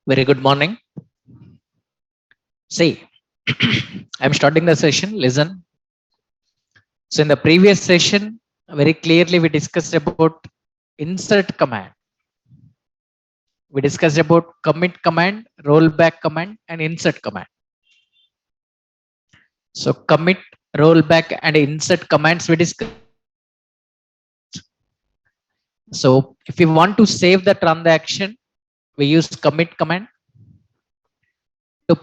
Very good morning. See, I'm starting the session. Listen. So, in the previous session, very clearly we discussed about insert command. We discussed about commit command, rollback command, and insert command. So, commit, rollback, and insert commands we discussed. So, if we want to save the transaction, we use commit command. To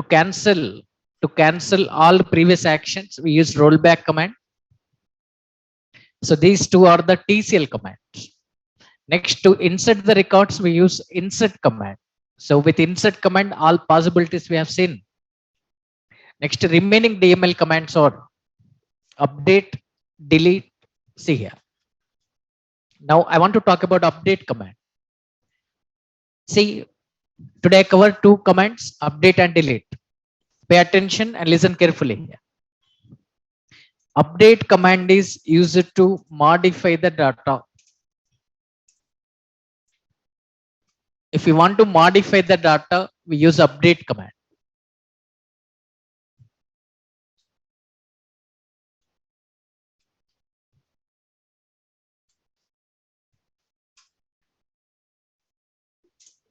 cancel all previous actions, we use rollback command. So these two are the TCL commands. Next, to insert the records, we use insert command. So with insert command, all possibilities we have seen. Next, remaining DML commands are update, delete. See here. Now I want to talk about update command. See, today I cover two commands, update and delete. Pay attention and listen carefully here. Update command is used to modify the data. If we want to modify the data, we use update command.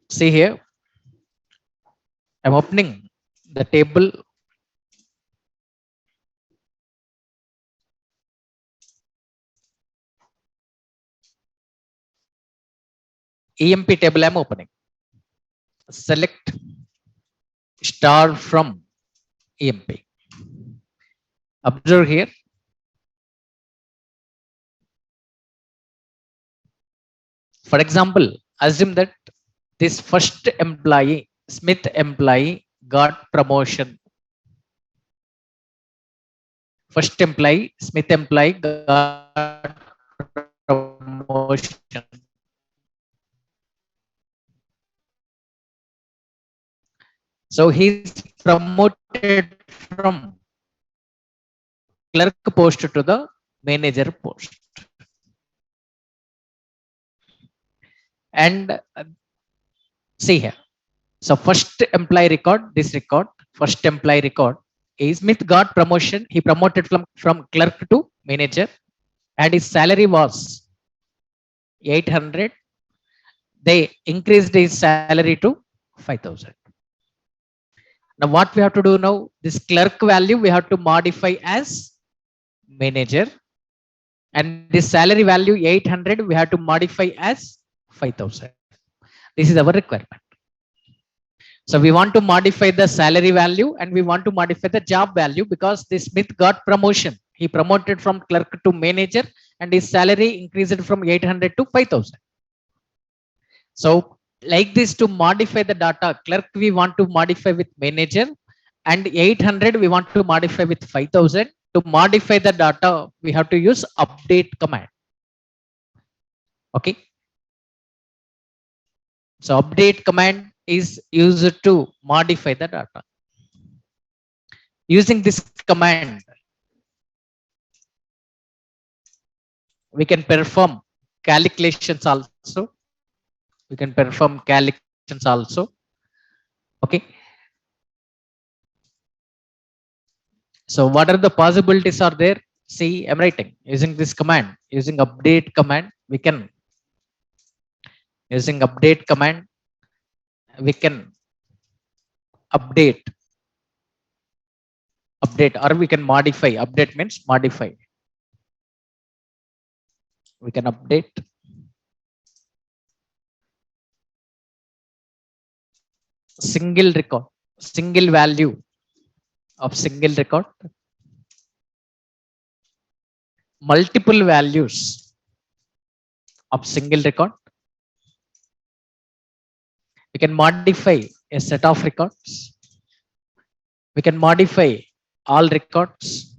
See here, I'm opening the table. EMP table I'm opening. Select star from EMP. Observe here. For example, assume that this first employee, Smith employee, got promotion. First employee, Smith employee, got promotion. So he's promoted from clerk post to the manager post. And see here. So first employee record, this record, first employee record is Smith got promotion. He promoted from clerk to manager and his salary was 800. They increased his salary to 5,000. Now what we have to do now, this clerk value we have to modify as manager, and this salary value 800 we have to modify as 5,000. This is our requirement. So we want to modify the salary value and we want to modify the job value because this Smith got promotion. He promoted from clerk to manager and his salary increased from 800 to 5,000. So like this, to modify the data, clerk we want to modify with manager and 800 we want to modify with 5,000. To modify the data, we have to use update command. Okay. So update command is used to modify the data. Using this command, we can perform calculations also. We can perform calculations also. Okay. So what are the possibilities are there? See, I'm writing using this command, using update command, we can using update command, we can update or we can modify. Update means modify. We can update single record, single value of single record, multiple values of single record. We can modify a set of records. We can modify all records.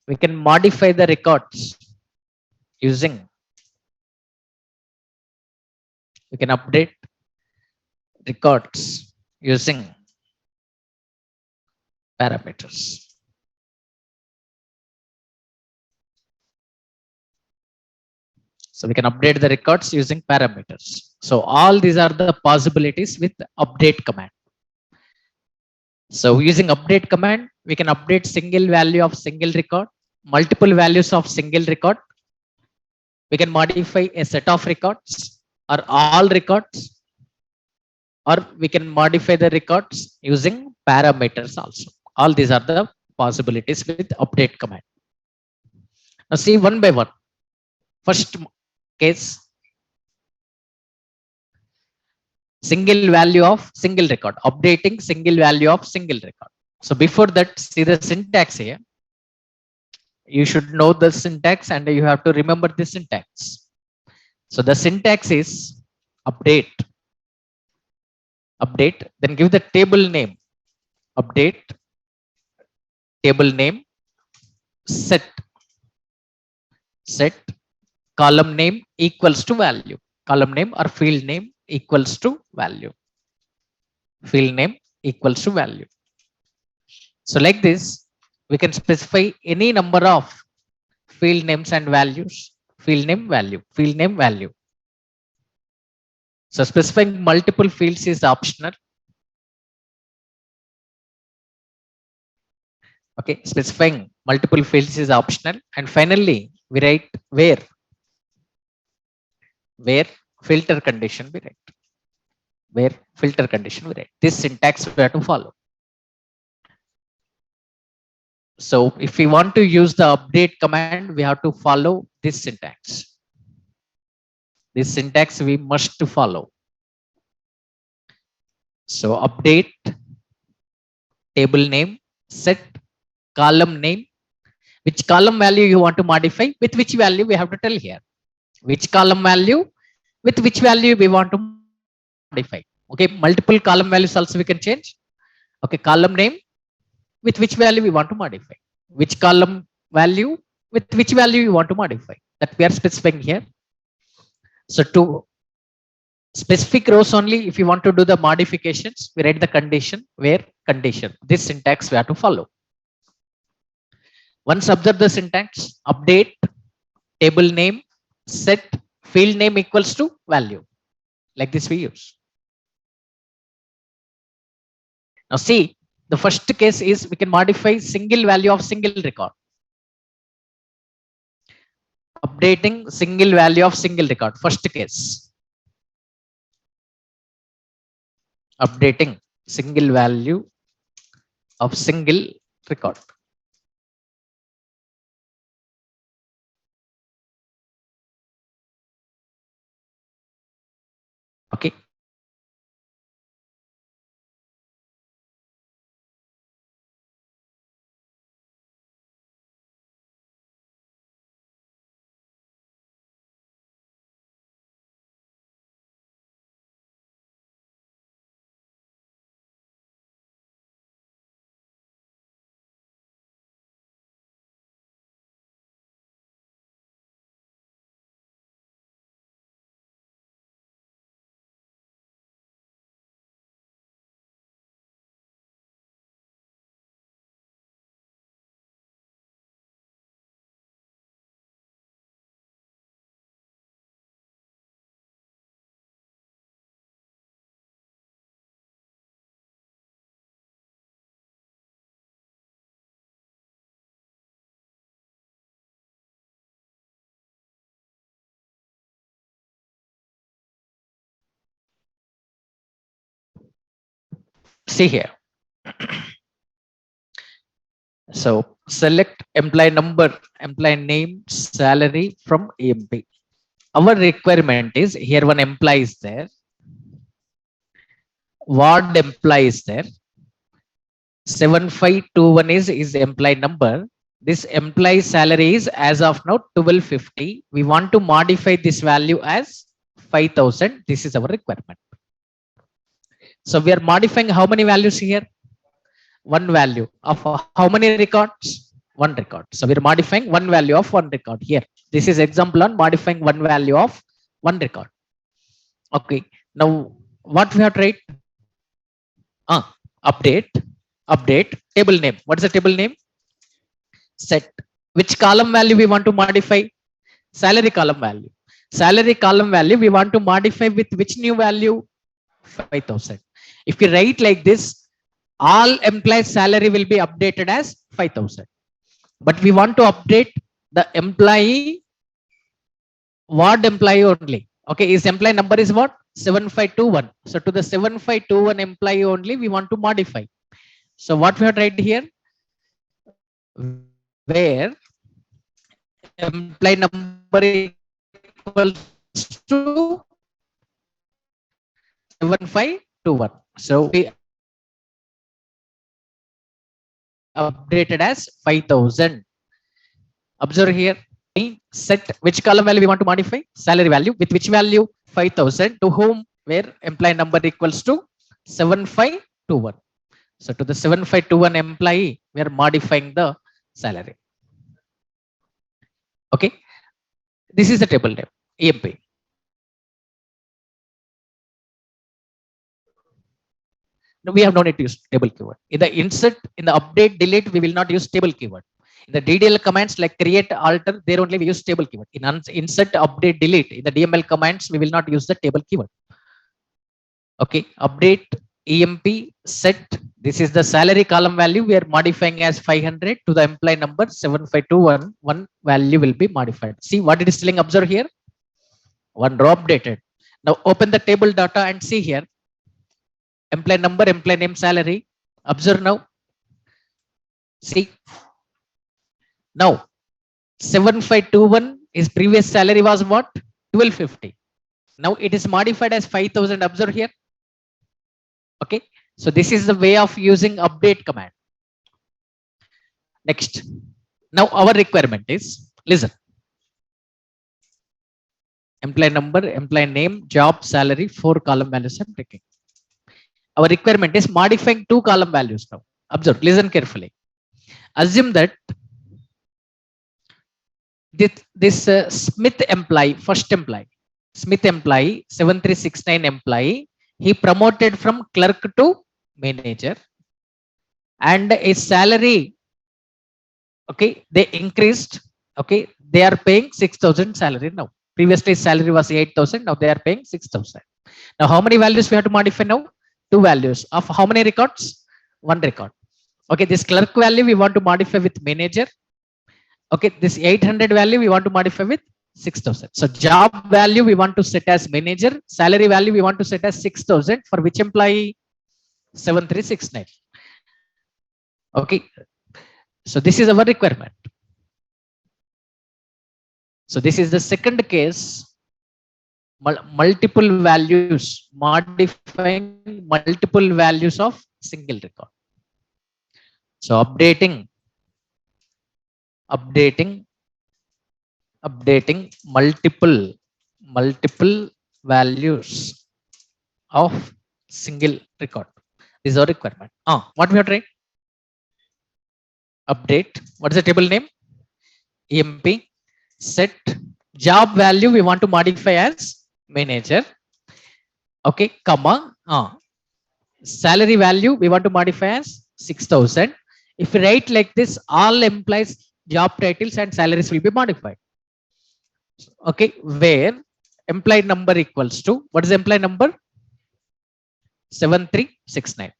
We can modify the records using, we can update records using parameters. So we can update the records using parameters. So all these are the possibilities with update command. So using update command, we can update single value of single record, multiple values of single record. We can modify a set of records or all records, or we can modify the records using parameters also. All these are the possibilities with update command. Now see one by one. First case, single value of single record, updating single value of single record. So before that, see the syntax here. You should know the syntax and you have to remember the syntax. So the syntax is update, update, then give the table name, update, table name, set, set, column name equals to value, column name or field name equals to value, field name equals to value. So like this, we can specify any number of field names and values, field name value, field name value. So specifying multiple fields is optional. Okay, specifying multiple fields is optional. And finally, we write where filter condition we write, where filter condition we write. This syntax we have to follow. So if we want to use the update command, we have to follow this syntax. This syntax we must follow. So update, table name, set, column name. Which column value you want to modify, with which value we have to tell here. Which column value, with which value we want to modify. Okay, multiple column values also we can change. Okay, column name, with which value we want to modify. Which column value, with which value you want to modify. That we are specifying here. So to specific rows only, if you want to do the modifications, we write the condition, where condition. This syntax we have to follow. Once observe the syntax, update, table name, set, field name equals to value. Like this we use. Now see, the first case is we can modify single value of single record. Updating single value of single record, first case. Updating single value of single record. Okay. See here. So select employee number, employee name, salary from EMP. Our requirement is here one employee is there, ward employee is there, 7521 is employee number. This employee salary is as of now 1250. We want to modify this value as 5000. This is our requirement. So we are modifying how many values here? One value of how many records? One record. So we are modifying one value of one record here. This is example on modifying one value of one record. Okay. Now what we have to write? Update, update, table name. What is the table name? Set. Which column value we want to modify? Salary column value. Salary column value we want to modify with which new value? 5,000. If you write like this, all employees salary will be updated as 5,000. But we want to update the employee, what employee only? Okay, his employee number is what? 7521. So to the 7521 employee only we want to modify. So what we have write here? Where employee number equals to 7521. So we updated as 5,000. Observe here. Set which column value we want to modify? Salary value with which value? 5,000 to whom? Where employee number equals to 7521. So to the 7521 employee, we are modifying the salary. Okay. This is the table name, EMP. No, we have no need to use table keyword. In the insert, in the update, delete, we will not use table keyword. In the DDL commands like create, alter, there only we use table keyword. In insert, update, delete, in the DML commands, we will not use the table keyword. Okay, update, EMP, set. This is the salary column value. We are modifying as 500 to the employee number 7521. One value will be modified. See what it is telling. Observe here. One row updated. Now open the table data and see here. Employee number, employee name, salary. Observe now. See. Now 7521, his previous salary was what? 1250. Now it is modified as 5,000. Observe here. Okay. So this is the way of using update command. Next. Now our requirement is, listen. Employee number, employee name, job, salary, 4 column values I'm taking. Our requirement is modifying 2 column values now. Observe, listen carefully. Assume that this Smith employee, first employee, Smith employee, 7369 employee, he promoted from clerk to manager, and his salary, okay, they increased, okay, they are paying 6,000 salary now. Previously his salary was 8,000, now they are paying 6,000. Now how many values we have to modify now? 2 values of how many records? 1 record. Okay, this clerk value we want to modify with manager. Okay, this 800 value we want to modify with 6,000. So job value we want to set as manager, salary value we want to set as 6,000 for which employee? 7369. Okay, so this is our requirement. So this is the second case, multiple values, modifying multiple values of single record. So updating multiple values of single record. This is our requirement. What we are trying? Update. What is the table name? EMP. Set job value we want to modify as manager. Okay, comma. Salary value we want to modify as 6,000. If we write like this, all employees job titles and salaries will be modified. Okay, where employee number equals to, what is the employee number? 7369.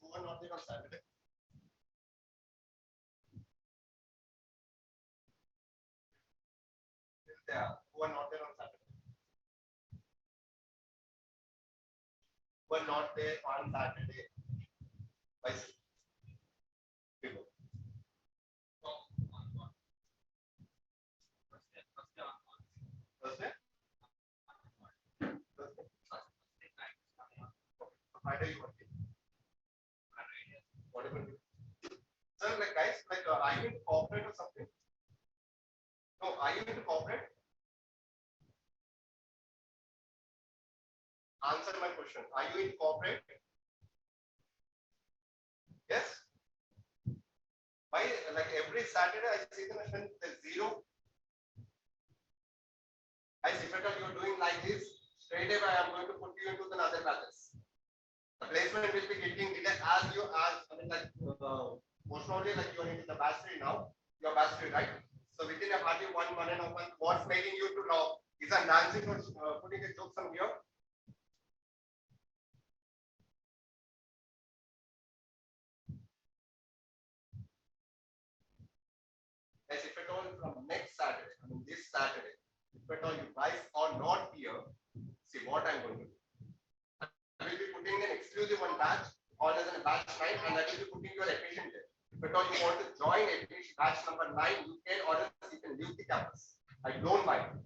Who are not there on Saturday? Who are not there on Saturday? Why? People. Thursday? Friday you working? Whatever. Sir, like guys, like are you into corporate or something? No, are you into corporate? Answer my question. Are you in corporate? Yes. Why? Like every Saturday I see the zero Guys, if at all you're doing like this, straight away I am going to put you into the other batches. The placement will be getting delayed as you as I mean like most probably like you are into the batch 3 now. Your batch 3, right? So within a hardly 1.5 months, what's making you to know? Is a Nancy putting a joke from here? As if at all from next Saturday, I mean this Saturday, if at all you guys are not here, see what I'm going to do. I will be putting an exclusive one batch, called as a batch 9, and I will be putting your admission there. If at all you want to join admission batch number 9, you can order, you can leave the campus. I don't mind.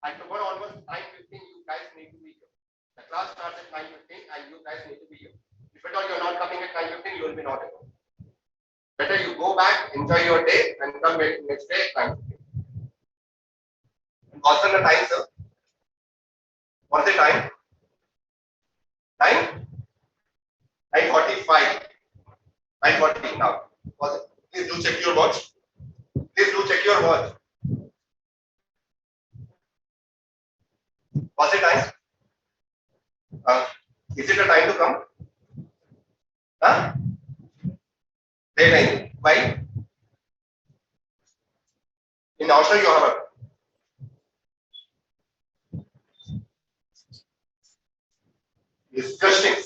And tomorrow onwards, 9:15, you guys need to be here. The class starts at 9:15 and you guys need to be here. If at all you're not coming at 9:15, you will be not at home. Better you go back, enjoy your day, and come next day at 9:15. What's the time, sir? What's the time? Time? 9:45. 9:40 now. Please do check your watch. Please do check your watch. What's the time? Is it a time to come? Huh? Day 9. Why? In Austin you have a disgusting.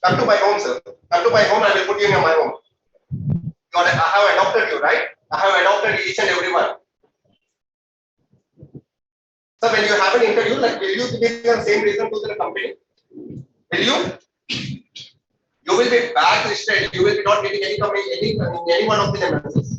Come to my home, sir. Come to my home, I will put you in my home. I have adopted you, right? I have adopted each and every one. So when you have an interview, like will you give the same reason to the company? Will you? You will be blacklisted. You will be not getting any company, any one of the MNCs.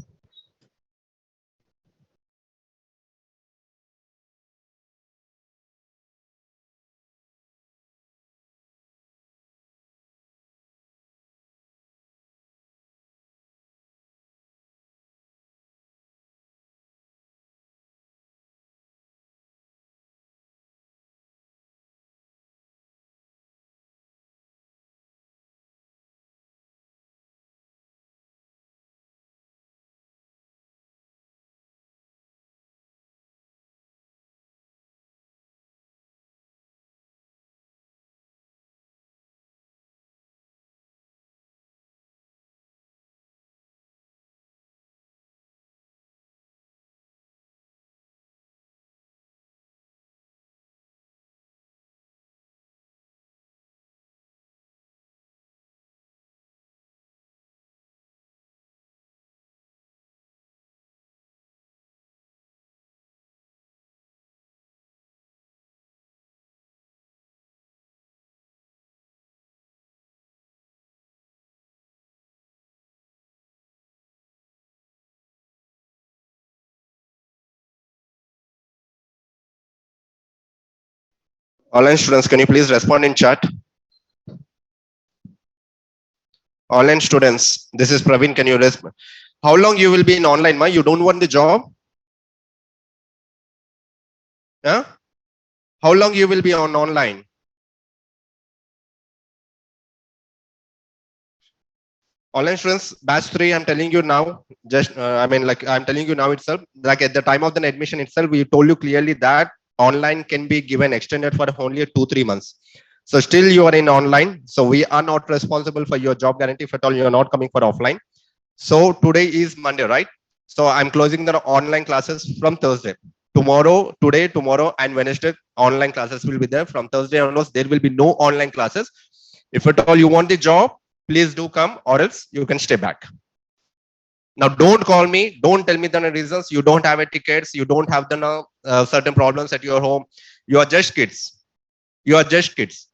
Online students, can you please respond in chat? Online students, this is Praveen. Can you respond? How long you will be in online, ma? You don't want the job? Huh? How long you will be on online? Online students, batch 3, I'm telling you now, just, I mean, like, I'm telling you now itself, like at the time of the admission itself, we told you clearly that online can be given extended for only 2-3 months. So still you are in online. So we are not responsible for your job guarantee if at all you're not coming for offline. So today is Monday, right? So I'm closing the online classes from Thursday. Tomorrow, today, tomorrow, and Wednesday, online classes will be there. From Thursday onwards, there will be no online classes. If at all you want the job, please do come, or else you can stay back. Now, don't call me. Don't tell me the reasons. You don't have a tickets. You don't have the certain problems at your home. You are just kids. You are just kids.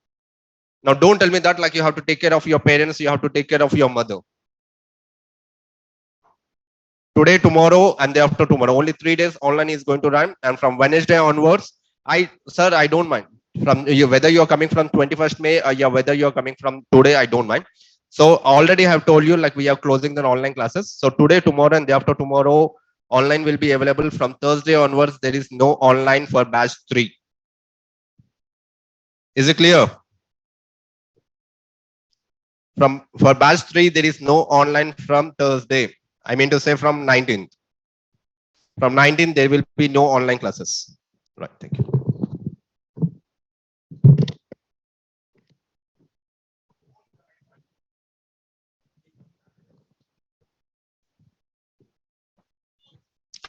Now, don't tell me that like you have to take care of your parents. You have to take care of your mother. Today, tomorrow, and day after tomorrow. Only 3 days online is going to run, and from Wednesday onwards, sir, I don't mind. From you, whether you're coming from 21st May or yeah, whether you're coming from today, I don't mind. So already I have told you like we are closing the online classes. So today, tomorrow, and day after tomorrow, online will be available. From Thursday onwards. There is no online for batch 3. Is it clear? From for batch 3, there is no online from Thursday. I mean to say from 19th. From 19th, there will be no online classes. Right. Thank you.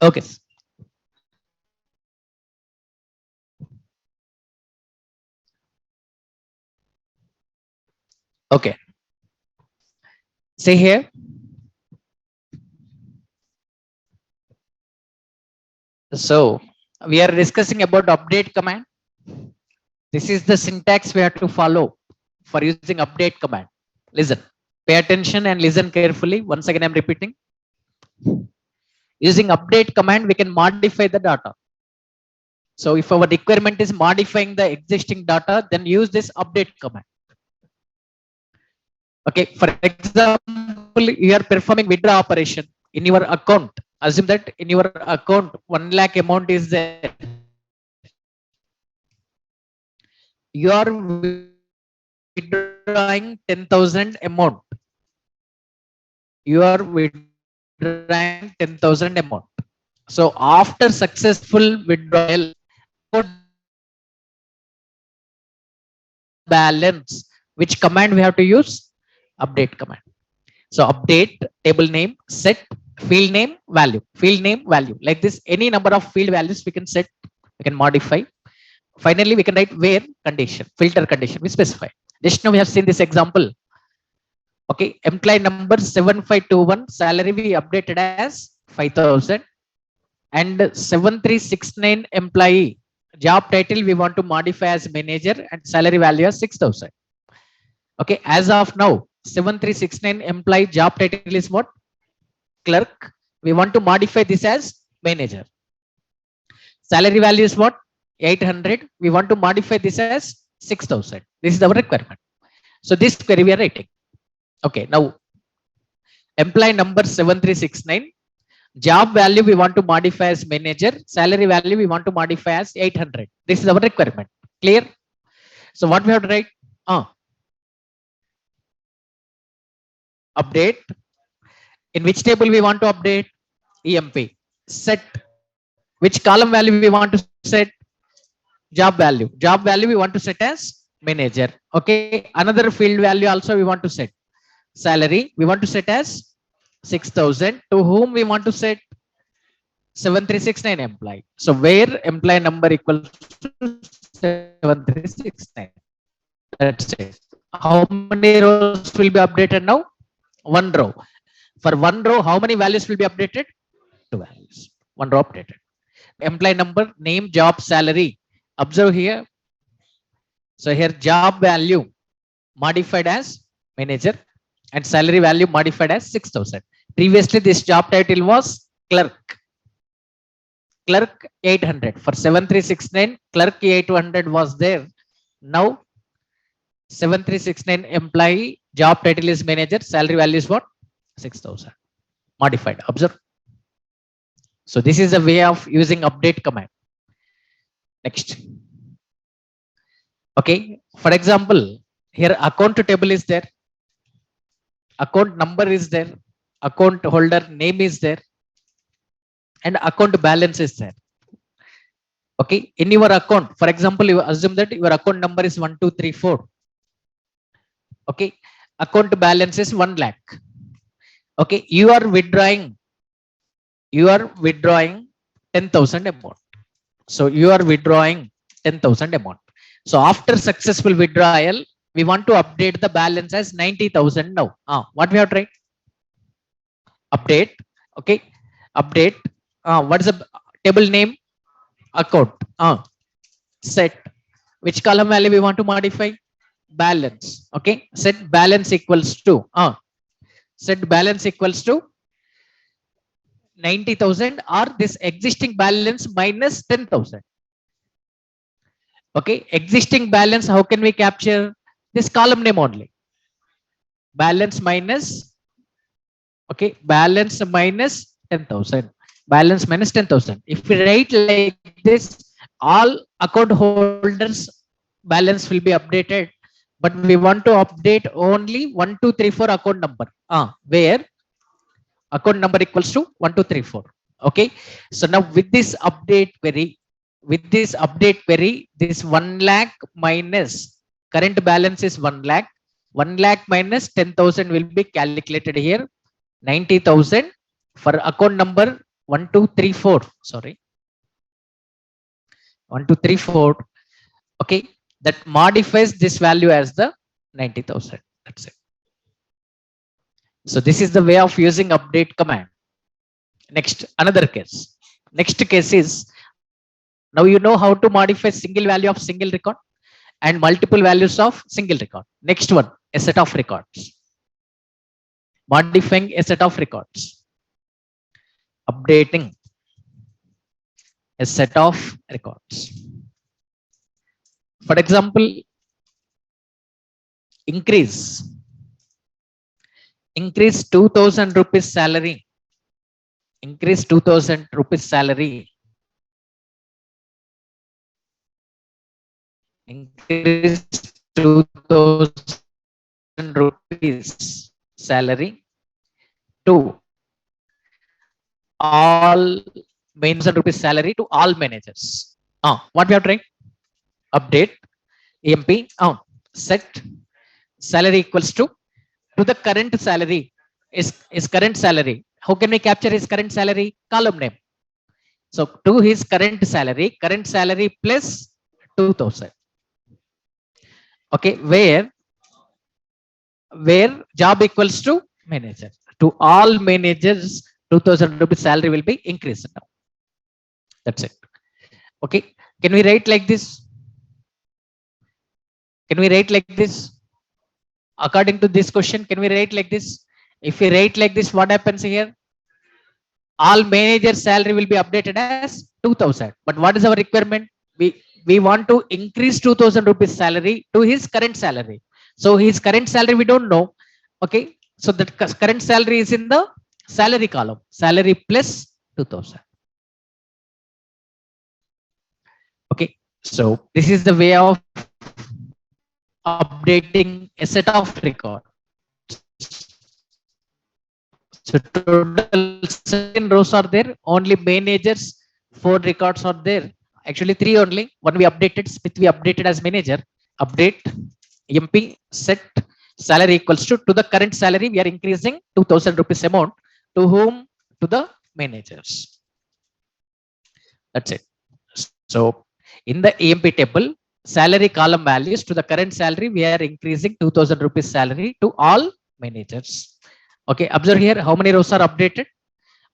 Okay. Okay. See here. So we are discussing about update command. This is the syntax we have to follow for using update command. Listen, pay attention and listen carefully. Once again, I'm repeating. Using update command, we can modify the data. So if our requirement is modifying the existing data, then use this update command. Okay, for example, you are performing withdraw operation in your account. Assume that in your account 1 lakh amount is there. You are withdrawing 10,000 amount. You are withdrawing 10,000 amount. So after successful withdrawal, balance, which command we have to use? Update command. So update table name, set field name, value, field name, value. Like this, any number of field values we can set, we can modify. Finally, we can write where condition, filter condition, we specify. Just now we have seen this example. Okay, employee number 7521, salary we updated as 5,000, and 7369 employee job title we want to modify as manager and salary value as 6,000. Okay, as of now, 7369 employee job title is what? Clerk. We want to modify this as manager. Salary value is what? 800. We want to modify this as 6,000. This is our requirement. So this query we are writing. Okay, now employee number 7369. Job value we want to modify as manager. Salary value we want to modify as 800. This is our requirement. Clear? So what we have to write? Update. In which table we want to update? EMP. Set. Which column value we want to set? Job value. Job value we want to set as manager. Okay. Another field value also we want to set. Salary we want to set as 6,000. To whom we want to set? 7369 employee. So where employee number equals to 7369. That's it. How many rows will be updated now? One row. For one row, how many values will be updated? Two values. One row updated. Employee number, name, job, salary. Observe here. So here job value modified as manager and salary value modified as 6,000. Previously, this job title was clerk. Clerk 800. For 7369, clerk 800 was there. Now 7369 employee, job title is manager, salary value is what? 6,000. Modified. Observe. So this is a way of using update command. Next. Okay, for example, here account table is there, account number is there, account holder name is there, and account balance is there. Okay, in your account, for example, you assume that your account number is 1234. Okay, account balance is 1 lakh. Okay, you are withdrawing 10,000 amount. So you are withdrawing 10,000 amount. So after successful withdrawal, we want to update the balance as 90,000 now. What we have tried? Update. Okay, update. What is the table name? Account. Set. Which column value we want to modify? Balance. Okay, set balance equals to set balance equals to 90,000 or this existing balance minus 10,000. Okay, existing balance, how can we capture? This column name only. Balance minus, okay, balance minus 10,000. Balance minus 10,000. If we write like this, all account holders balance will be updated, but we want to update only 1234 account number. Where account number equals to 1234. Okay, so now with this update query, this 1 lakh minus current balance is 1 lakh. 1 lakh minus 10,000 will be calculated here. 90,000 for account number 1234. Sorry, 1234. Okay, that modifies this value as the 90,000. That's it. So this is the way of using update command. Next, another case. Next case is, now you know how to modify single value of single record and multiple values of single record. Next one, a set of records. Modifying a set of records. Updating a set of records. For example, increase 2,000 rupees salary. Increase 2,000 rupees salary. Increase 2,000 rupees salary to all main rupees salary to all managers. What we have tried? Update emp set salary equals to the current salary is current salary. How can we capture his current salary? Column name. So to his current salary plus 2,000. Okay, where job equals to manager. To all managers, 2,000 rupees salary will be increased now. That's it. Okay, can we write like this? Can we write like this? According to this question, can we write like this? If we write like this, what happens here? All managers salary will be updated as 2,000. But what is our requirement? We want to increase 2,000 rupees salary to his current salary. So his current salary we don't know. Okay, so that current salary is in the salary column. Salary plus 2,000. Okay, so this is the way of updating a set of records. So total 7 rows are there. Only managers 4 records are there. Actually 3 only. One we updated. Smith we updated as manager. Update emp set salary equals to the current salary. We are increasing 2,000 rupees amount. To whom? To the managers. That's it. So in the emp table, salary column values to the current salary, we are increasing 2,000 rupees salary to all managers. Okay, observe here how many rows are updated.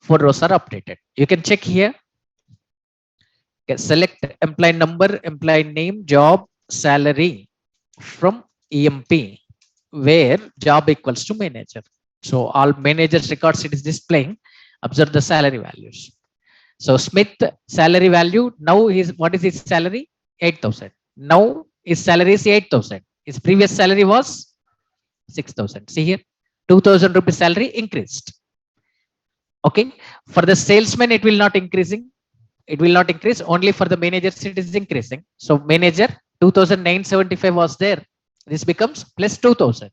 4 rows are updated. You can check here. Okay, select employee number, employee name, job, salary from emp, where job equals to manager. So all managers records it is displaying. Observe the salary values. So Smith salary value now is, what is his salary? 8,000. Now his salary is 8,000. His previous salary was 6,000. See here, 2,000 rupees salary increased. Okay, for the salesman it will not increasing. It will not increase. Only for the managers it is increasing. So manager 2,975 was there. This becomes plus 2,000.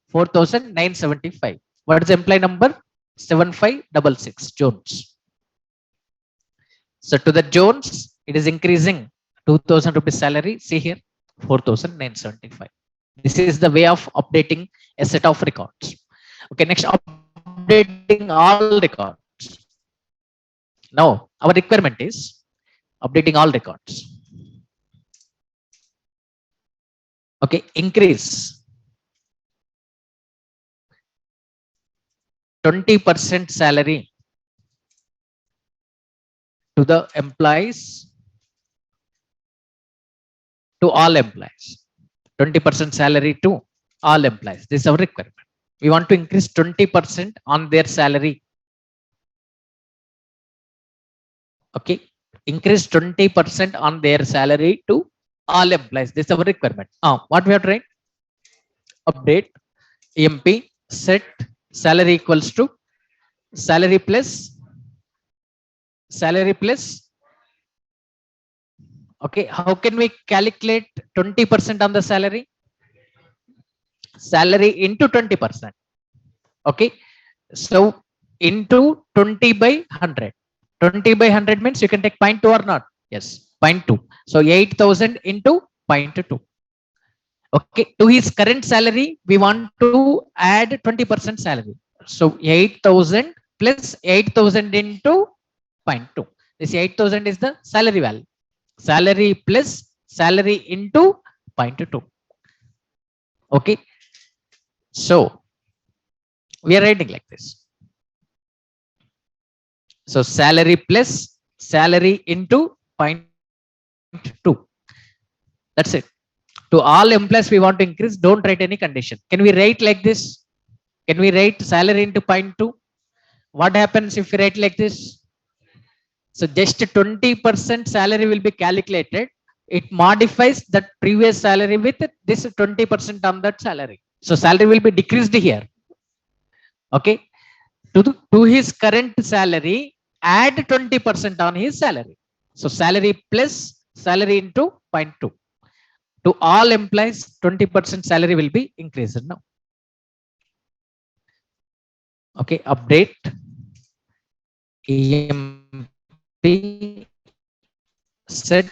4,975. What is the employee number? 7566 Jones. So to the Jones, it is increasing 2,000 rupees salary. See here, 4,975. This is the way of updating a set of records. Okay, next, updating all records. Now, our requirement is updating all records. Okay, increase 20% salary to the employees, to all employees. 20% salary to all employees. This is our requirement. We want to increase 20% on their salary. Okay, increase 20% on their salary to all employees. This is our requirement. What we have to write? Update emp set salary equals to salary plus salary plus. Okay, how can we calculate 20% on the salary? Salary into 20%. Okay, so into 20 by 100. 20 by 100 means you can take 0.2 or not? Yes, 0.2. So 8,000 into 0.2. Okay, to his current salary, we want to add 20% salary. So 8,000 plus 8,000 into 0.2. This 8,000 is the salary value. Salary plus salary into 0.2. Okay, so we are writing like this. So salary plus salary into 0.2. That's it. To all employees we want to increase, don't write any condition. Can we write like this? Can we write salary into 0.2? What happens if we write like this? So just 20% salary will be calculated. It modifies that previous salary with this 20% on that salary. So salary will be decreased here. Okay, to his current salary, add 20% on his salary. So salary plus salary into 0.2. To all employees, 20% salary will be increased now. Okay, update emp set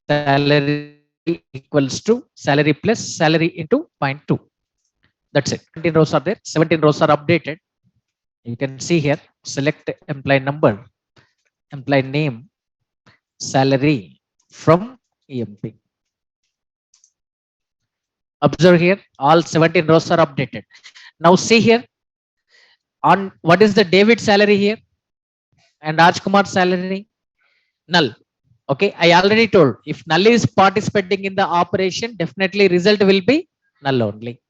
salary equals to salary plus salary into 0.2. That's it. 17 rows are there. 17 rows are updated. You can see here, select employee number, employee name, salary from emp. Observe here, all 17 rows are updated. Now see here, on what is the David salary here and Rajkumar salary? Null. Okay, I already told, if null is participating in the operation, definitely result will be null only.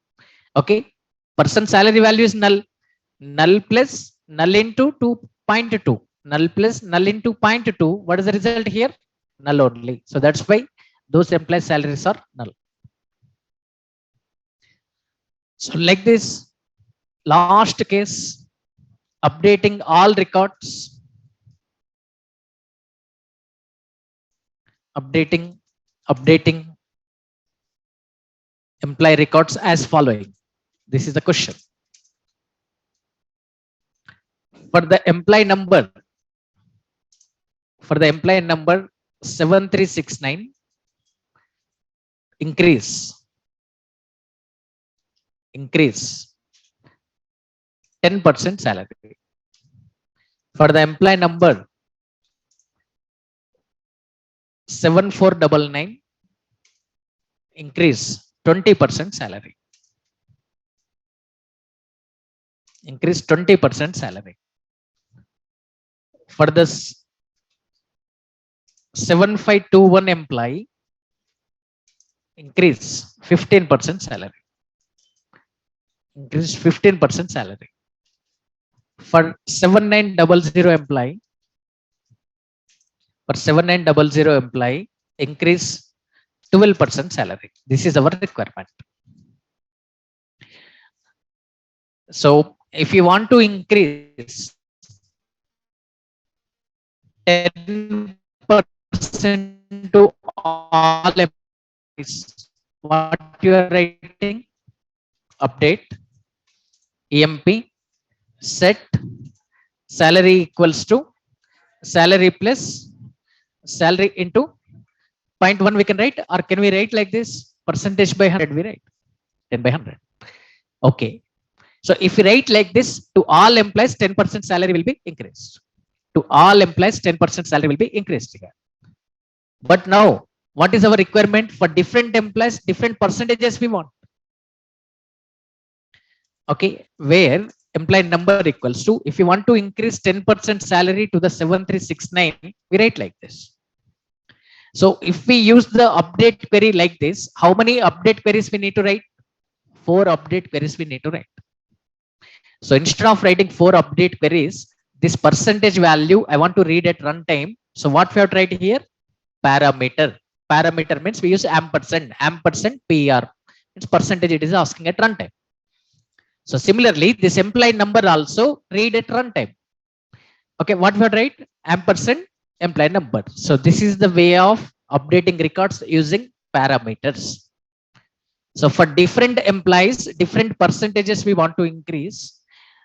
Okay, person salary value is null. Null plus null into 2.2. Null plus null into 0.2. What is the result here? Null only. So that's why those employee salaries are null. So like this, last case, updating all records. Updating employee records as following. This is the question. For the employee number, 7369, increase 10% salary. For the employee number 7499, increase 20% salary. Increase 20% salary. For the 7521 employee, increase 15% salary. Increase 15% salary. For 7900 employee, increase 12% salary. This is our requirement. So if you want to increase 10% send to all employees. What you are writing? Update emp set salary equals to salary plus salary into point one we can write, or can we write like this? Percentage by 100 we write 10 by 100. Okay. So if we write like this, to all employees 10% salary will be increased. To all employees 10% salary will be increased here. But now what is our requirement? For different employees different percentages we want. Okay, where employee number equals to, if you want to increase 10% salary to the 7369, we write like this. So if we use the update query like this, how many update queries we need to write? 4 update queries we need to write. So instead of writing 4 update queries, this percentage value I want to read at runtime. So what we have to write here? Parameter. Parameter means we use ampersand. Ampersand per. It's percentage it is asking at runtime. So similarly, this employee number also read at runtime. Okay, what we have to write? Ampersand employee number. So this is the way of updating records using parameters. So for different employees, different percentages we want to increase.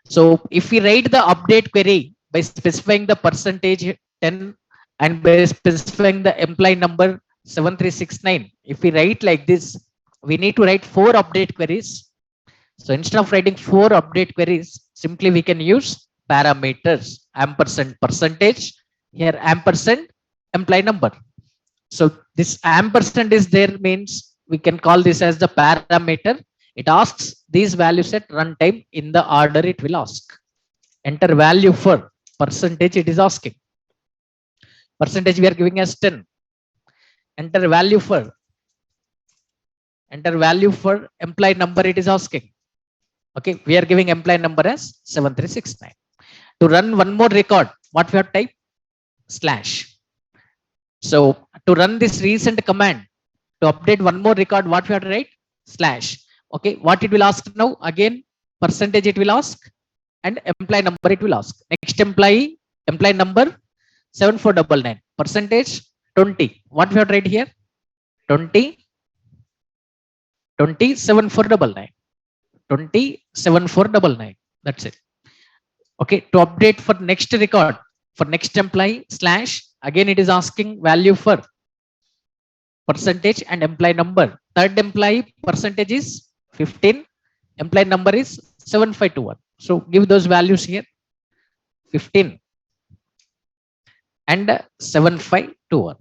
So if we write the update query by specifying the percentage 10 and by specifying the employee number 7369, if we write like this, we need to write 4 update queries. So instead of writing 4 update queries, simply we can use parameters. Ampersand percentage, here ampersand employee number. So this ampersand is there means we can call this as the parameter. It asks these values at runtime in the order it will ask. Enter value for percentage it is asking. Percentage we are giving as 10. Enter value for employee number it is asking. Okay, we are giving employee number as 7369. To run one more record, what we have type? Slash. So to run this recent command, to update one more record, what we have to write? Slash. Okay, what it will ask now? Again, percentage it will ask and employee number it will ask. Next employee number 7499. Percentage 20. What we have to write here? 20 27499. 27499. That's it. Okay, to update for next record, for next employee, slash, again it is asking value for percentage and employee number. Third employee percentage is 15, employee number is 7521. So give those values here, 15 and 7521.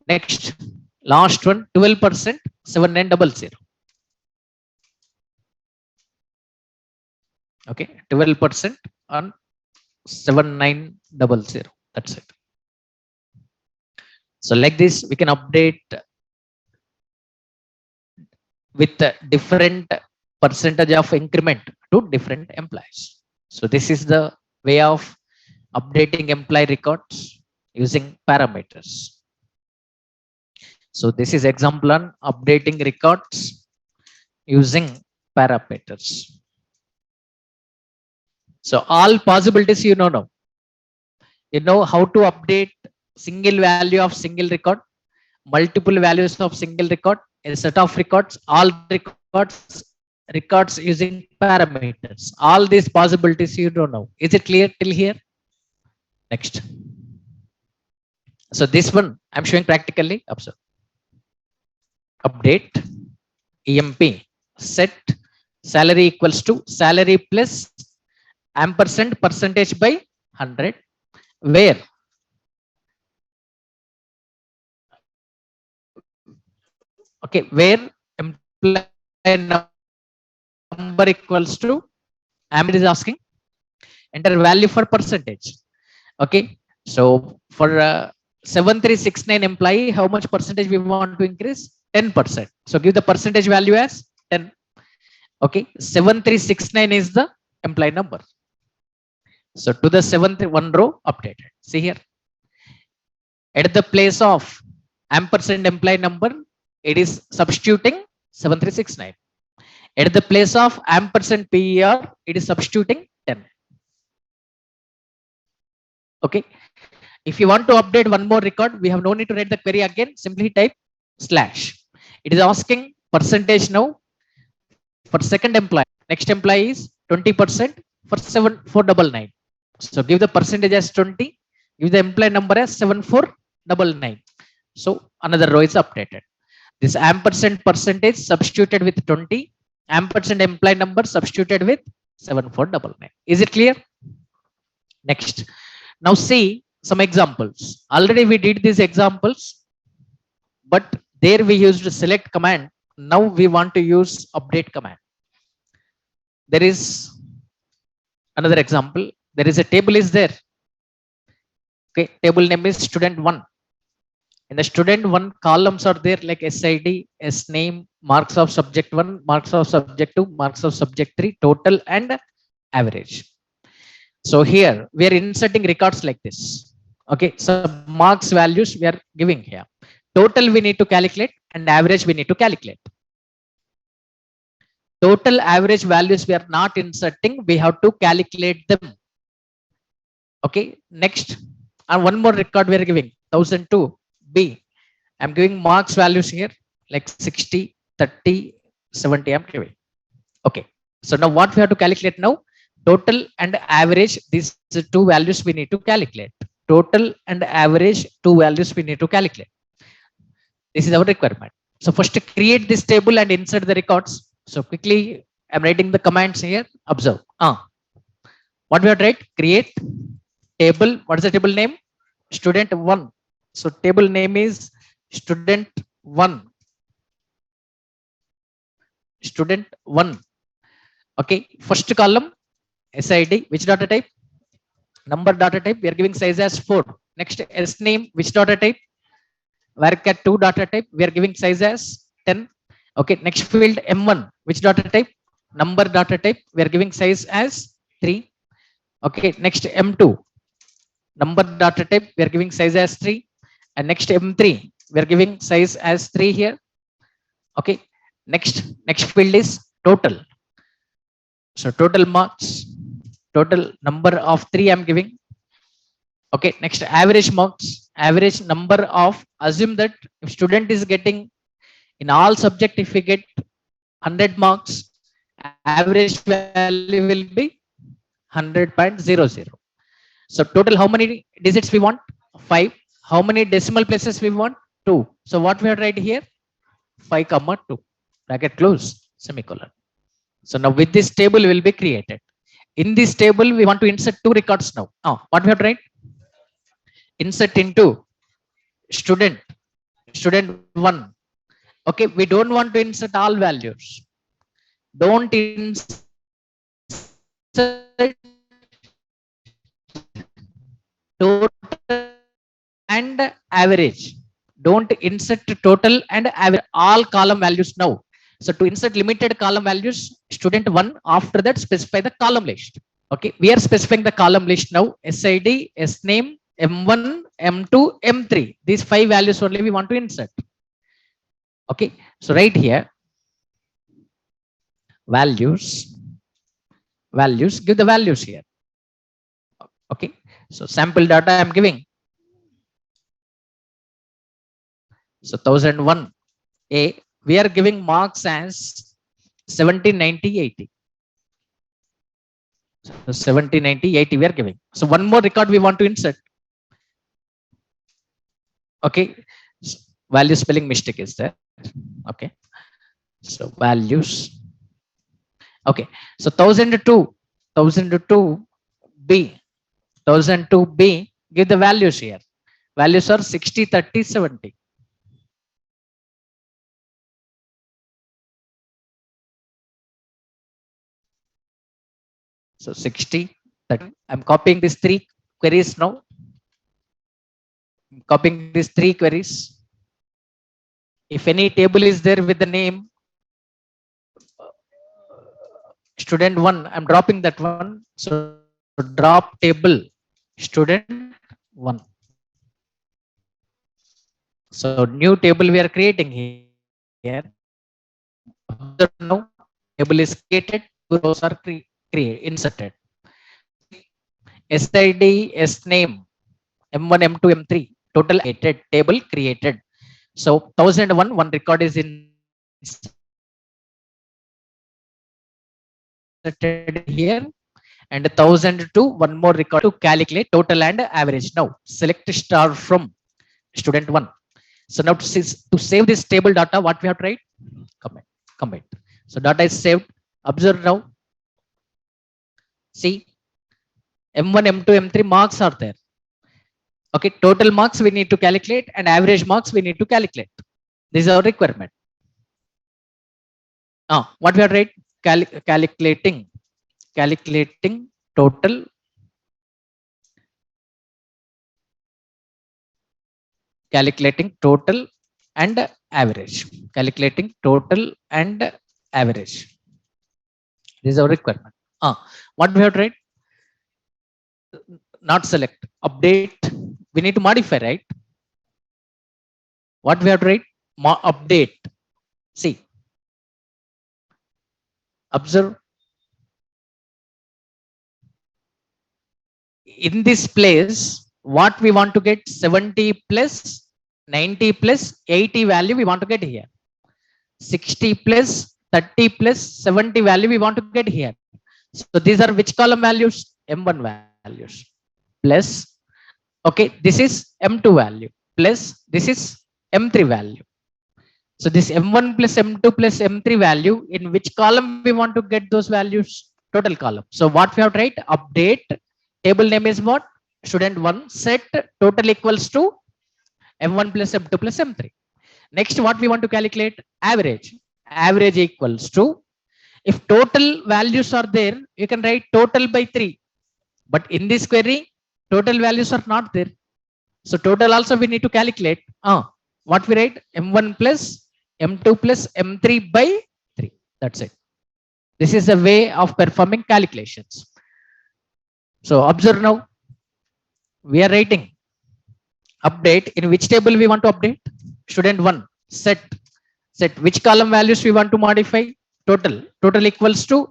Next, last one, 12%, 7900. Okay, 12% on 7900. That's it. So like this, we can update with different percentage of increment to different employees. So this is the way of updating employee records using parameters. So this is example on updating records using parameters. So all possibilities you know now. You know how to update single value of single record, multiple values of single record, a set of records, all records using parameters. All these possibilities you don't know. Is it clear till here? Next. So this one I'm showing practically. Observe. Update emp set salary equals to salary plus ampersand percentage by 100, where okay, where employee number equals to amp is asking, enter value for percentage. Okay, so for 7369 employee, how much percentage we want to increase? 10%. So give the percentage value as 10. Okay, 7369 is the employee number. So to the 7th one row updated. See here, at the place of ampersand employee number, it is substituting 7369. At the place of ampersand PER, it is substituting 10. Okay, If you want to update one more record, we have no need to write the query again. Simply type slash. It is asking percentage now for second employee. Next employee is 20% for 7499. So give the percentage as 20. Give the employee number as 7499. So another row is updated. This ampersand percentage substituted with 20. Ampersand employee number substituted with 7499. Is it clear? Next. Now see some examples. Already we did these examples, but there we used select command. Now we want to use update command. There is another example. There is a table is there. Okay, table name is student1. In the student1 columns are there like SID, SName, marks of subject1, marks of subject2, marks of subject3, total and average. So here we are inserting records like this. Okay, some marks values we are giving here. Total we need to calculate and average we need to calculate. Total average values we are not inserting, we have to calculate them. Okay, next, and one more record we are giving 1002 B. I'm giving marks values here like 60, 30, 70. I'm giving. Okay, so now what we have to calculate now? Total and average. These two values we need to calculate. Total and average, two values we need to calculate. This is our requirement. So first create this table and insert the records. So quickly I'm writing the commands here. Observe. What we have to write? Create table. What is the table name? Student1. So table name is student1. Student1. Okay. First column SID. Which data type? Number data type. We are giving size as 4. Next S name. Which data type? Varchar2 data type. We are giving size as 10. Okay. Next field M1. Which data type? Number data type. We are giving size as 3. Okay. Next M2. Number data type. We are giving size as 3. And next M3. We are giving size as 3 here. Okay. Next field is total. So total marks. Total number of 3 I'm giving. Okay. Next average marks. Average number of, assume that if student is getting in all subject, if we get 100 marks, average value will be 100.00. So total how many digits we want? 5. How many decimal places we want? 2. So what we have to write here? 5 comma 2. Bracket close, semicolon. So now with this table will be created. In this table we want to insert 2 records now. What we have to write? Insert into student1. Okay, we don't want to insert all values. Don't insert total and average. Don't insert total and average, all column values now. So to insert limited column values, student1, after that specify the column list. Okay, we are specifying the column list now. SID, SName, M1, M2, M3. These 5 values only we want to insert. Okay, so right here, values, give the values here. Okay, so sample data I'm giving. So 1001 A, we are giving marks as 70, 90, 80. So 70, 90, 80 we are giving. So one more record we want to insert. Okay, so value spelling mistake is there. Okay, so values. Okay, so 1002 B, 1002 B, give the values here. Values are 60, 30, 70. So 60, 30. I'm copying these 3 queries now. I'm copying these 3 queries. If any table is there with the name student1, I'm dropping that one. So drop table student1. So new table we are creating here. Observe now, table is created, 2 rows are inserted. SID, SName, M1, M2, M3, total created, table created. So 1001, one record is inserted here, and 1002, one more record is inserted here to calculate total and average. Now select star from student 1. So now to save this table data, what we have to write? Comment, comment. So data is saved. Observe now. See, M1, M2, M3 marks are there. Okay, total marks we need to calculate and average marks we need to calculate. This is our requirement. What we are right? Calculating total, calculating total and average. Calculating total and average. This is our requirement. What we have to write? Not select, update. We need to modify, right? What we have to write? Update. See, observe. In this place, what we want to get 70 plus 90 plus 80 value we want to get here. 60 plus 30 plus 70 value we want to get here. So these are which column values? M1 values plus, okay, this is M2 value plus this is M3 value. So this M1 plus M2 plus M3 value, in which column we want to get those values? Total column. So what we have to write? Update. Table name is what? Student 1. Set total equals to M1 plus M2 plus M3. Next, what we want to calculate? Average. Average equals to, if total values are there, you can write total by 3. But in this query, total values are not there. So total also we need to calculate. What we write? M1 plus M2 plus M3 by 3. That's it. This is a way of performing calculations. So observe now. We are writing update. In which table we want to update? Student 1. Set. Set which column values we want to modify? Total. Total equals to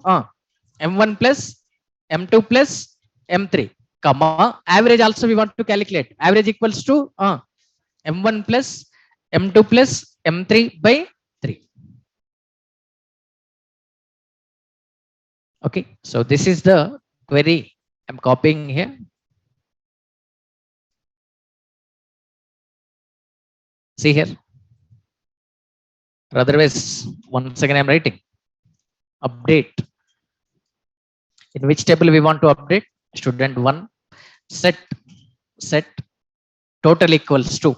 M1 plus M2 plus M3, comma average also we want to calculate. Average equals to M1 plus M2 plus M3 by 3. Okay, so this is the query I'm copying here. See here. Or otherwise, once again I'm writing update. In which table we want to update? Student 1. Set total equals to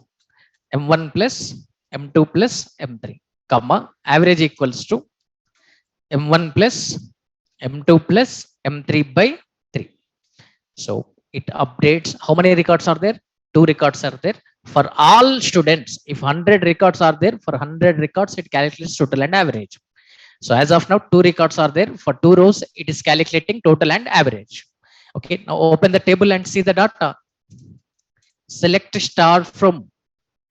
M1 plus M2 plus M3, comma average equals to M1 plus M2 plus M3 by 3. So it updates. How many records are there? 2 records are there for all students. If 100 records are there, for 100 records it calculates total and average. So as of now, 2 records are there. For 2 rows, it is calculating total and average. Okay, now open the table and see the data. Select star from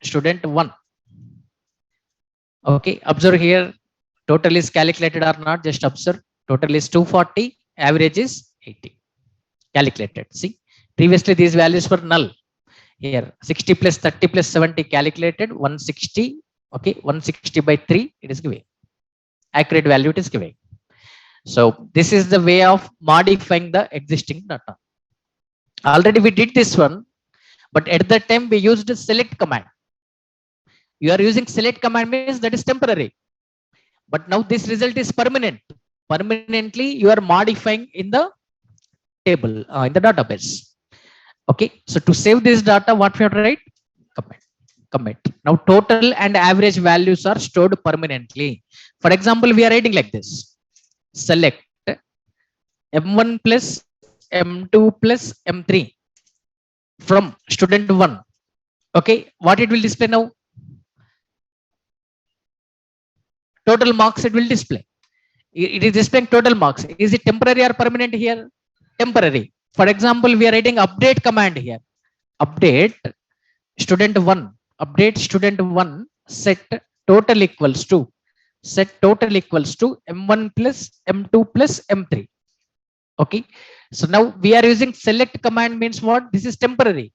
student 1. Okay, observe here. Total is calculated or not? Just observe. Total is 240. Average is 80. Calculated. See, previously these values were null. Here 60 plus 30 plus 70 calculated 160. Okay, 160 by 3 it is given. Accurate value it is giving. So this is the way of modifying the existing data. Already we did this one, but at that time we used the select command. You are using select command means that is temporary, but now this result is permanent. Permanently you are modifying in the table, in the database. Okay, so to save this data, what we have to write? Comment. Now total and average values are stored permanently. For example, we are writing like this: select M1 plus M2 plus M3 from student 1. Okay, what it will display now? Total marks it will display. It is displaying total marks. Is it temporary or permanent here? Temporary. For example, we are writing update command here. Update student 1. Update student 1. Set total equals to M1 plus M2 plus M3. Okay, so now we are using select command means what? This is temporary.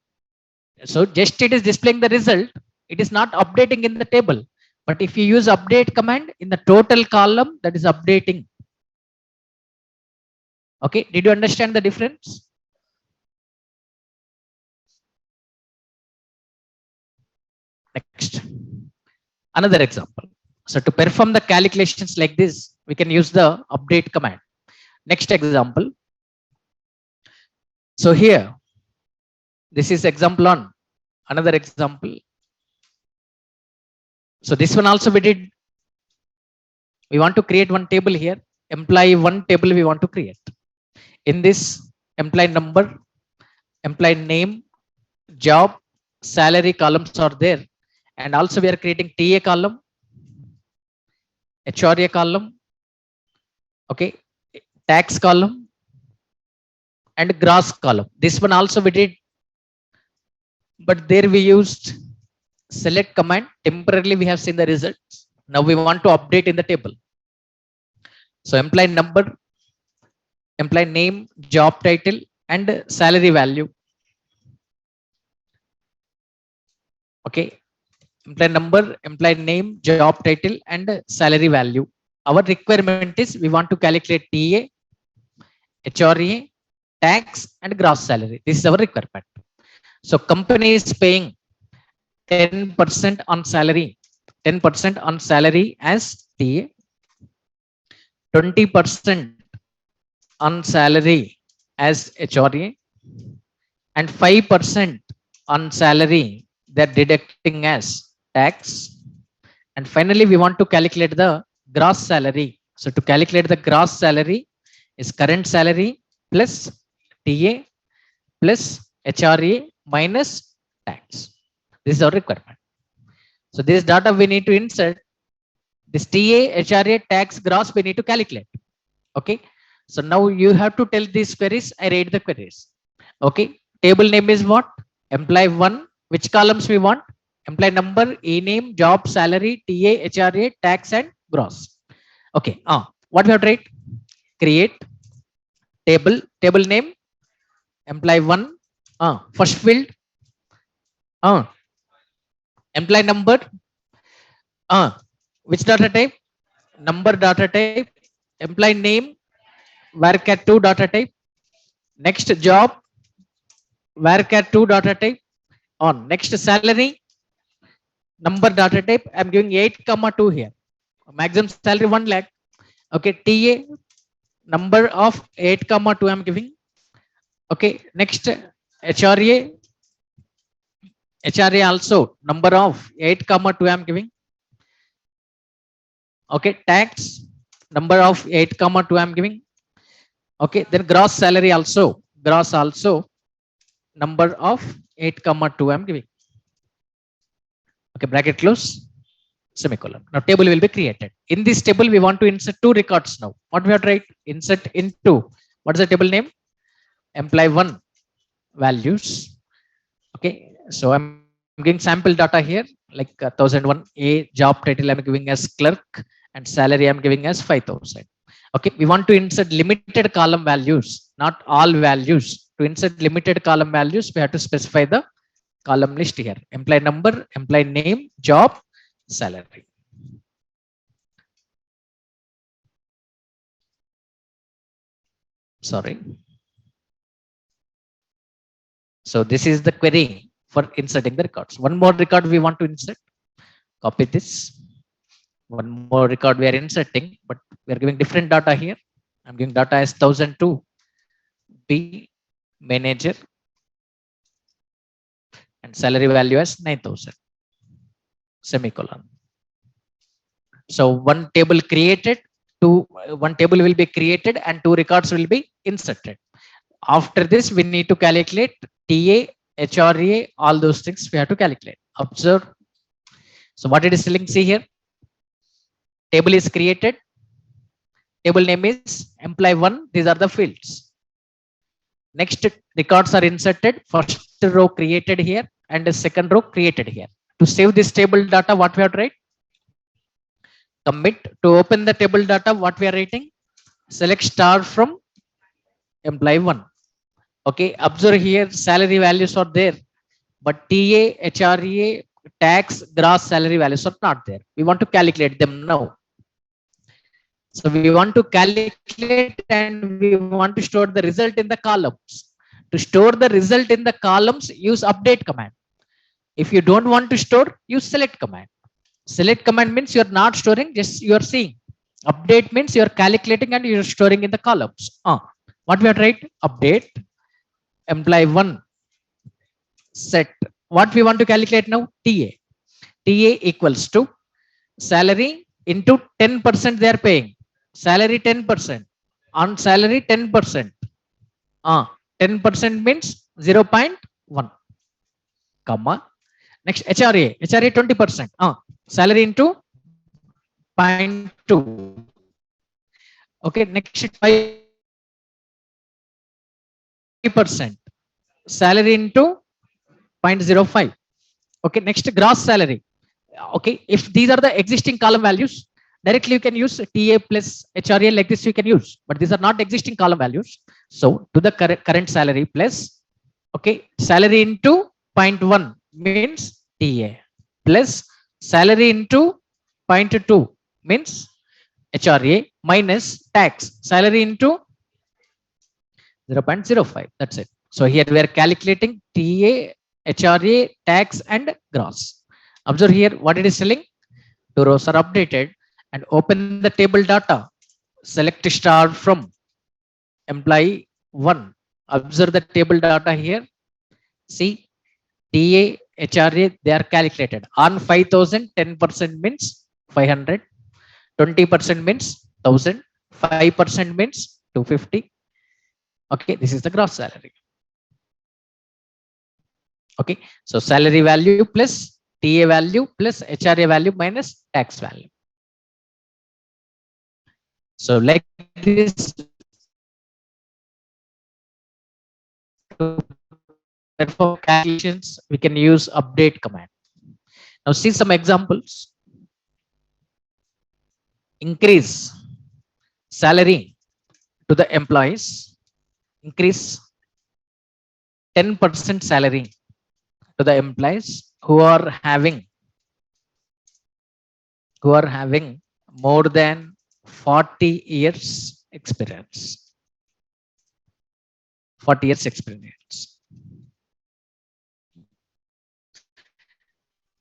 So just it is displaying the result. It is not updating in the table. But if you use update command in the total column, that is updating. Okay. Did you understand the difference? Next. Another example. So to perform the calculations like this, we can use the update command. Next example. So here, this is example on another example. So this one also we did. We want to create one table here. Employee one table we want to create. In this, employee number, employee name, job, salary columns are there. And also we are creating TA column, HRA column, okay, tax column, and gross column. This one also we did, but there we used select command. Temporarily we have seen the results. Now we want to update in the table. So employee number, employee name, job title, and salary value. Okay, employee number, employee name, job title, and salary value. Our requirement is we want to calculate TA, HRA, tax, and gross salary. This is our requirement. So company is paying 10% on salary, 10% on salary as TA, 20% on salary as HRA, and 5% on salary they're deducting as tax. And finally, we want to calculate the gross salary. So to calculate the gross salary is current salary plus TA plus HRA minus tax. This is our requirement. So this data we need to insert. This TA, HRA, tax, gross we need to calculate. Okay. So now you have to tell these queries. I read the queries. Okay. Table name is what? Employee one. Which columns we want? Employee number, e-name, job, salary, TA, HRA, tax, and gross. Okay. What we have to write? Create table. Table name. Employee one. First field. Employee number. Which data type? Number data type. Employee name. Varchar 2 data type. Next job. Varchar 2 data type. Next salary. Number data type. I'm giving 8 comma 2 here. Maximum salary 1 lakh. Okay. TA. Number of 8 comma 2 I'm giving. Okay. Next HRA. HRA also number of 8 comma 2 I'm giving. Okay. Tax number of 8 comma 2 I'm giving. Okay. Then gross salary also. Gross also number of 8 comma 2 I'm giving. Okay. Bracket close. Semicolon. Now table will be created. In this table we want to insert 2 records now. What we have to write? Insert into. What is the table name? Employee 1 values. Okay. So I'm giving sample data here, like 1001 A job title I'm giving as clerk, and salary I'm giving as 5000. Okay. We want to insert limited column values, not all values. To insert limited column values, we have to specify the column list here. Employee number, employee name, job, salary. Sorry. So this is the query for inserting the records. One more record we want to insert. Copy this. One more record we are inserting, but we are giving different data here. I'm giving data as 1002 B manager, and salary value as 9000. Semicolon. So one table created, one table will be created and 2 records will be inserted. After this, we need to calculate TA, HRA, all those things we have to calculate. Observe. So what it is telling, see here. Table is created. Table name is employee 1. These are the fields. Next records are inserted. First row created here and the second row created here. To save this table data, what we have to write? Commit. To open the table data, what we are writing? Select star from employee 1. Okay. Observe here, salary values are there, but TA, HRA, tax, gross salary values are not there. We want to calculate them now. So we want to calculate and we want to store the result in the columns. To store the result in the columns, use update command. If you don't want to store, use select command. Select command means you are not storing, just you are seeing. Update means you are calculating and you are storing in the columns. What we have to write? Update employee 1 set. What we want to calculate now? TA. TA equals to salary into 10% they are paying. Salary 10%. On salary 10%. 10% means 0.1, comma. Next HRA. HRA 20%. Salary into 0.2. Okay, next 5%. Salary into 0.05. Okay, next gross salary. Okay, if these are the existing column values, directly you can use TA plus HRA like this you can use, but these are not existing column values. So to the current salary plus, okay, salary into 0.1 means TA plus salary into 0.2 means HRA minus tax salary into 0.05. That's it. So here we are calculating TA, HRA, tax and gross. Observe here what it is telling. Two rows are updated and open the table data. Select star from employee 1. Observe the table data here. See, TA, HRA, they are calculated. On 5,000, 10% means 500. 20% means 1,000. 5% means 250. Okay, this is the gross salary. Okay, so salary value plus TA value plus HRA value minus tax value. So like this, to perform calculations, we can use update command. Now see some examples. Increase salary to the employees. Increase 10% salary to the employees who are having more than 40 years experience. 40 years experience.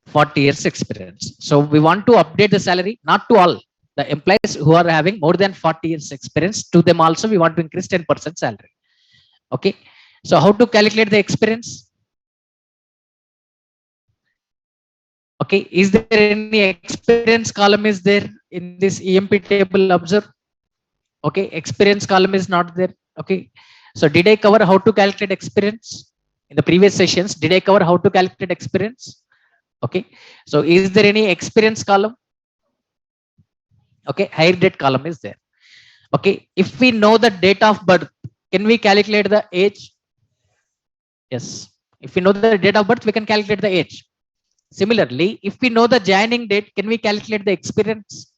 40 years experience. So we want to update the salary, not to all the employees who are having more than 40 years experience. To them also we want to increase 10% salary. Okay. So how to calculate the experience? Okay. Is there any experience column is there in this EMP table? Observe. Okay. Experience column is not there. Okay. So did I cover how to calculate experience in the previous sessions? Did I cover how to calculate experience? Okay. So is there any experience column? Okay. Hire date column is there. Okay. If we know the date of birth, can we calculate the age? Yes. If we know the date of birth, we can calculate the age. Similarly, if we know the joining date, can we calculate the experience?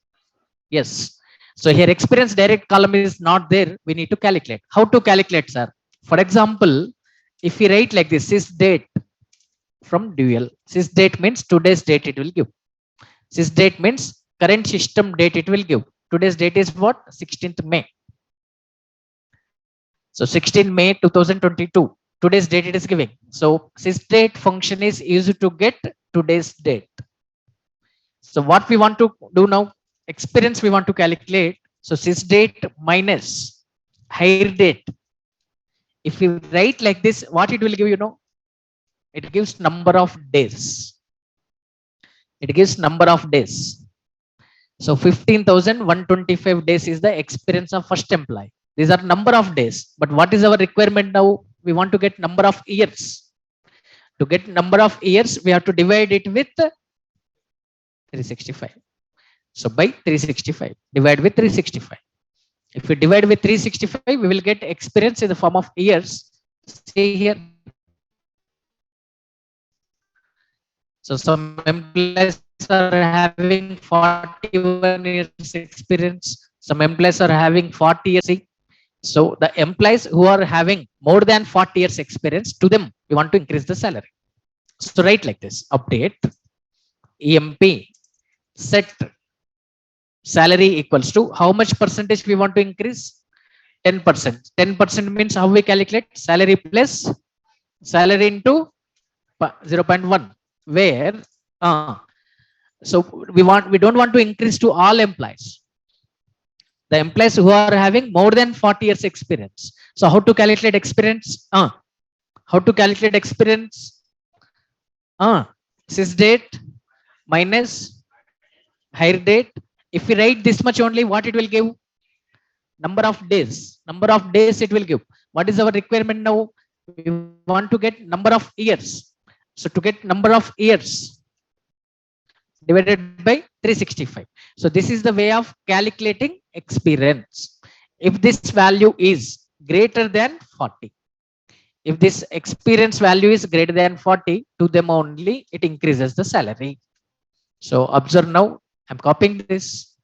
Yes. So here experience direct column is not there. We need to calculate. How to calculate, sir? For example, if we write like this, is date from dual. Sys date means today's date it will give. Sys date means current system date it will give. Today's date is what? 16th May. So 16 May 2022. Today's date it is giving. So sys date function is used to get today's date. So what we want to do now? Experience we want to calculate. So sys date minus hire date. If we write like this, what it will give, you know? It gives number of days. It gives number of days. So 15,125 days is the experience of first employee. These are number of days. But what is our requirement now? We want to get number of years. To get number of years, we have to divide it with 365. So by 365, divide with 365. If we divide with 365, we will get experience in the form of years. See here. So some employees are having 41 years experience. Some employees are having 40 years. So the employees who are having more than 40 years experience, to them we want to increase the salary. So write like this: update emp set salary equals to how much percentage we want to increase. 10%. 10% means how we calculate salary plus salary into 0.1, where uh, so we don't want to increase to all employees, the employees who are having more than 40 years experience. So how to calculate experience? How to calculate experience? uh, sys date minus hire date. If we write this much only, what it will give? Number of days it will give. What is our requirement now? We want to get number of years. So to get number of years divided by 365. So this is the way of calculating experience. If this value is greater than 40, if this experience value is greater than 40, to them only it increases the salary. So observe now, I'm copying this.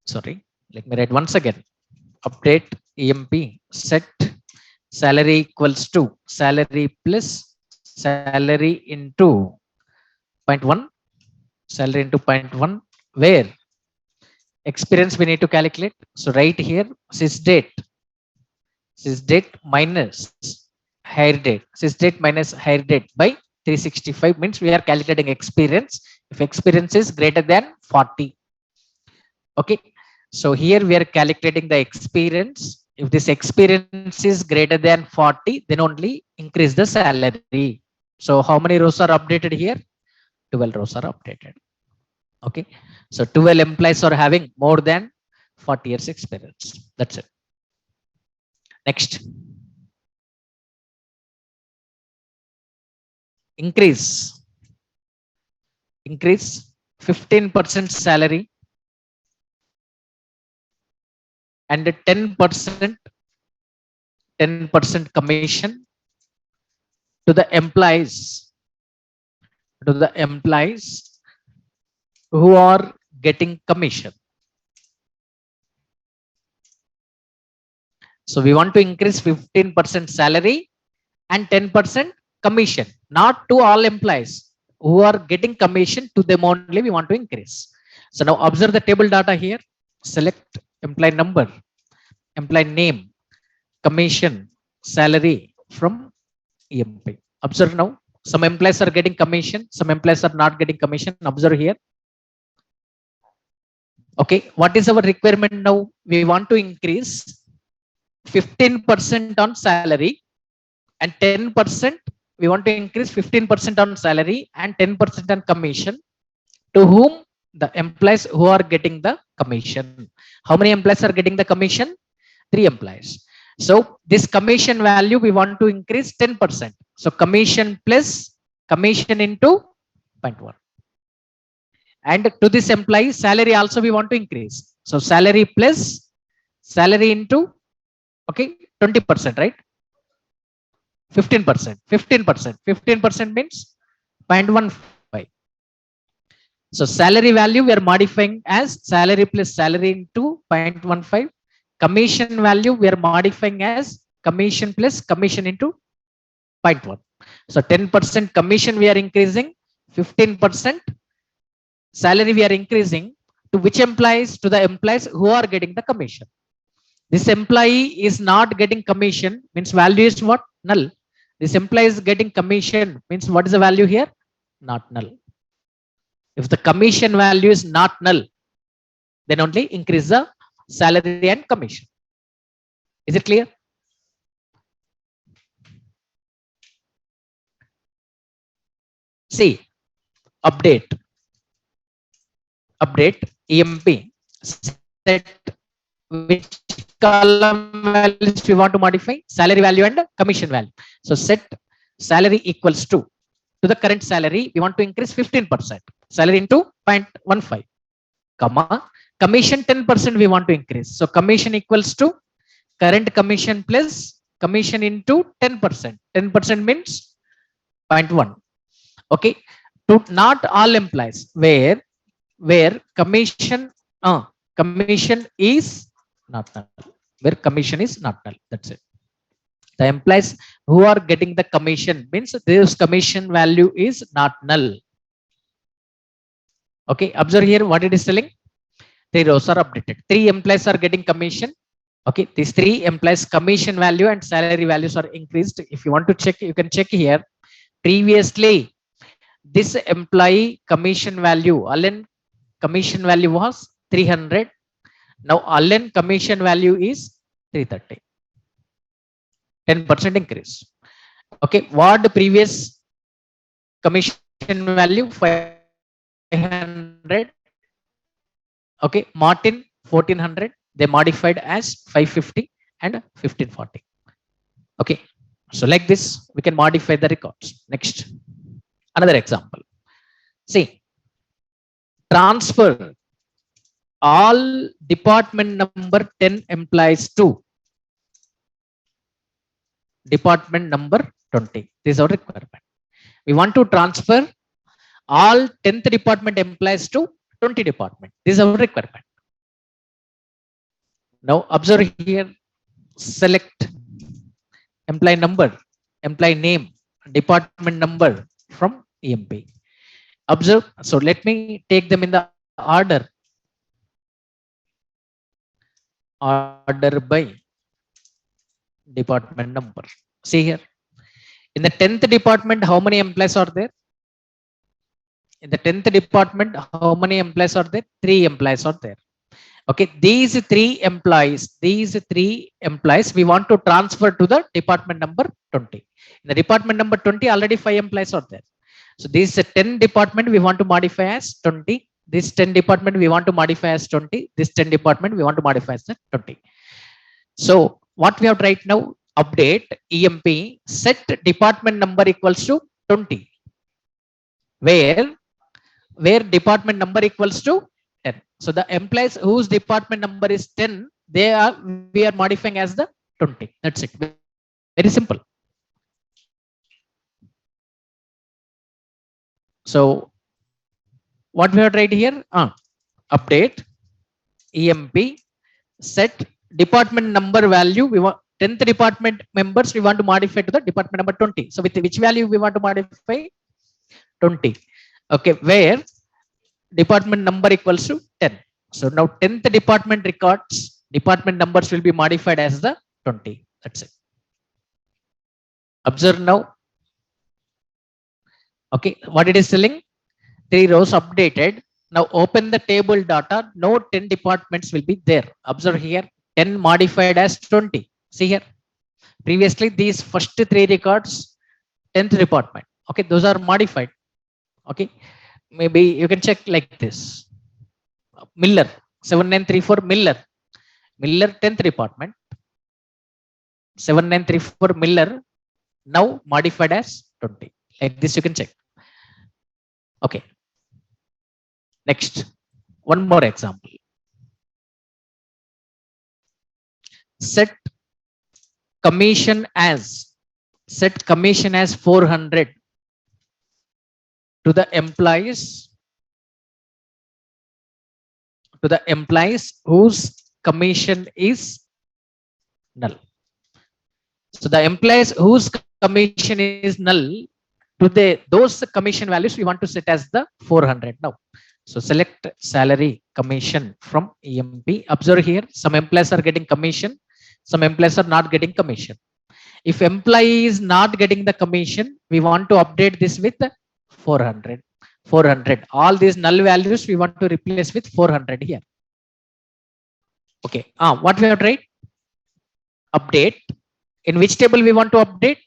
Sorry, let me write once again. Update emp set salary equals to salary plus salary into point 1, salary into point 1, where experience we need to calculate. So right here, sys date minus hire date. Sys date minus hire date by 365 means we are calculating experience if experience is greater than 40. Okay, so here we are calculating the experience. If this experience is greater than 40, then only increase the salary. So how many rows are updated here? 12 rows are updated. Okay, so 12 employees are having more than 40 years experience. That's it. Next, increase increase 15% salary and 10% commission to the employees who are getting commission. So we want to increase 15% salary and 10% commission, not to all employees who are getting commission, to them only we want to increase. So now observe the table data here. Select employee number, employee name, commission, salary from emp. Observe now, some employees are getting commission, some employees are not getting commission. Observe here. Okay, what is our requirement now? We want to increase 15% on salary and 10%. We want to increase 15% on salary and 10% on commission, to whom? The employees who are getting the commission. How many employees are getting the commission? 3 employees. So this commission value we want to increase 10%. So commission plus commission into 0.1. And to this employee salary also we want to increase. So salary plus salary into, okay, 20%, right? 15%. 15%. 15% means 0.15. So salary value we are modifying as salary plus salary into 0.15. Commission value we are modifying as commission plus commission into 0.1. So 10% commission we are increasing, 15% salary we are increasing. To which employees? To the employees who are getting the commission. This employee is not getting commission means value is what? Null. This employee is getting commission means what is the value here? Not null. If the commission value is not null, then only increase the salary and commission. Is it clear? See, update emp set which column values we want to modify? Salary value and commission value. So set salary equals to the current salary we want to increase 15%, salary into 0.15, comma, commission 10% we want to increase. So commission equals to current commission plus commission into 10%. 10% means 0.1. Okay, to not all employees where commission commission is not null, where commission is not null. That's it. The employees who are getting the commission means this commission value is not null. Okay, observe here what it is telling. Three rows are updated. Three employees are getting commission. Okay, these three employees commission value and salary values are increased. If you want to check, you can check here. Previously, this employee commission value, Allen commission value was 300. Now Allen commission value is 330. 10% increase. Okay, what the previous commission value 500. Okay, Martin 1400. They modified as 550 and 1540. Okay, so like this we can modify the records. Next, another example. See, transfer all department number 10 employees to department number 20. This is our requirement. We want to transfer all 10th department employees to 20 department. This is our requirement. Now observe here, select employee number, employee name, department number from EMP. Observe, so let me take them in the order by department number. See here, in the 10th department, how many employees are there? In the 10th department, how many employees are there? 3 employees are there. Okay, these three employees we want to transfer to the department number 20. In the department number 20, already 5 employees are there. So this 10 department we want to modify as 20. This 10 department we want to modify as 20. This 10 department we want to modify as 20. So what we have to write now? Update EMP set department number equals to 20. Where department number equals to 10. So the employees whose department number is 10, we are modifying as the 20. That's it. Very simple. So what we have to write here? Update EMP set department number value. We want 10th department members we want to modify to the department number 20. So with which value we want to modify? 20. Okay, where department number equals to 10. So now 10th department records, department numbers will be modified as the 20. That's it. Observe now. Okay, what it is telling? 3 rows updated. Now open the table data. No 10 departments will be there. Observe here, 10 modified as 20. See here. Previously these first 3 records, 10th department. Okay, those are modified. Okay, maybe you can check like this. Miller 7934 Miller 10th department 7934 Miller now modified as 20. Like this you can check. Okay, next, one more example. Set commission as 400 to the employees whose commission is null. So the employees whose commission is null, to those commission values we want to set as the 400 now. So select salary commission from EMP. Observe here, some employees are getting commission, some employees are not getting commission. If employee is not getting the commission, we want to update this with 400. All these null values we want to replace with 400 here. Okay, what we have to write? Update. In which table we want to update?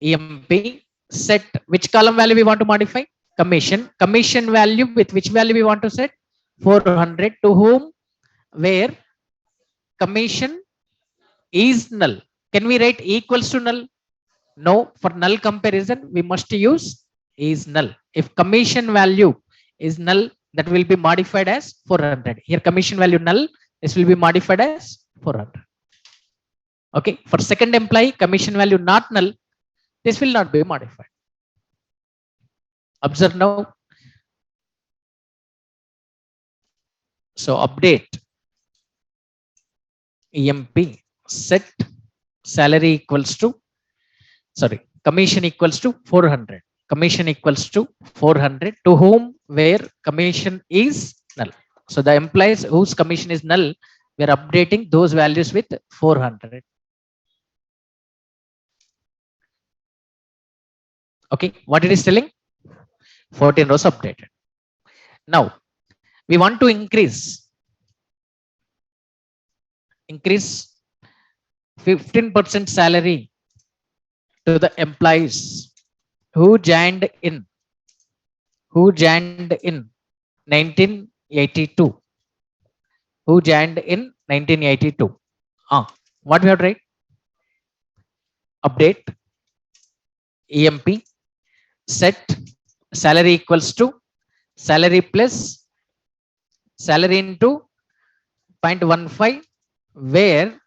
EMP set which column value we want to modify? Commission value, with which value we want to set? 400. To whom? Where commission is null. Can we write equals to null? No, for null comparison we must use is null. If commission value is null, that will be modified as 400. Here commission value null, this will be modified as 400. Okay, for second employee commission value not null, this will not be modified. Observe now. So update EMP set salary equals to sorry, commission equals to 400. Commission equals to 400 to whom where commission is null. So the employees whose commission is null, we are updating those values with 400. Okay, what it is telling? 14 rows updated. Now we want to increase 15% salary to the employees who joined in 1982, who joined in 1982. What we have to write? Update emp set salary equals to salary plus salary into 0.15, where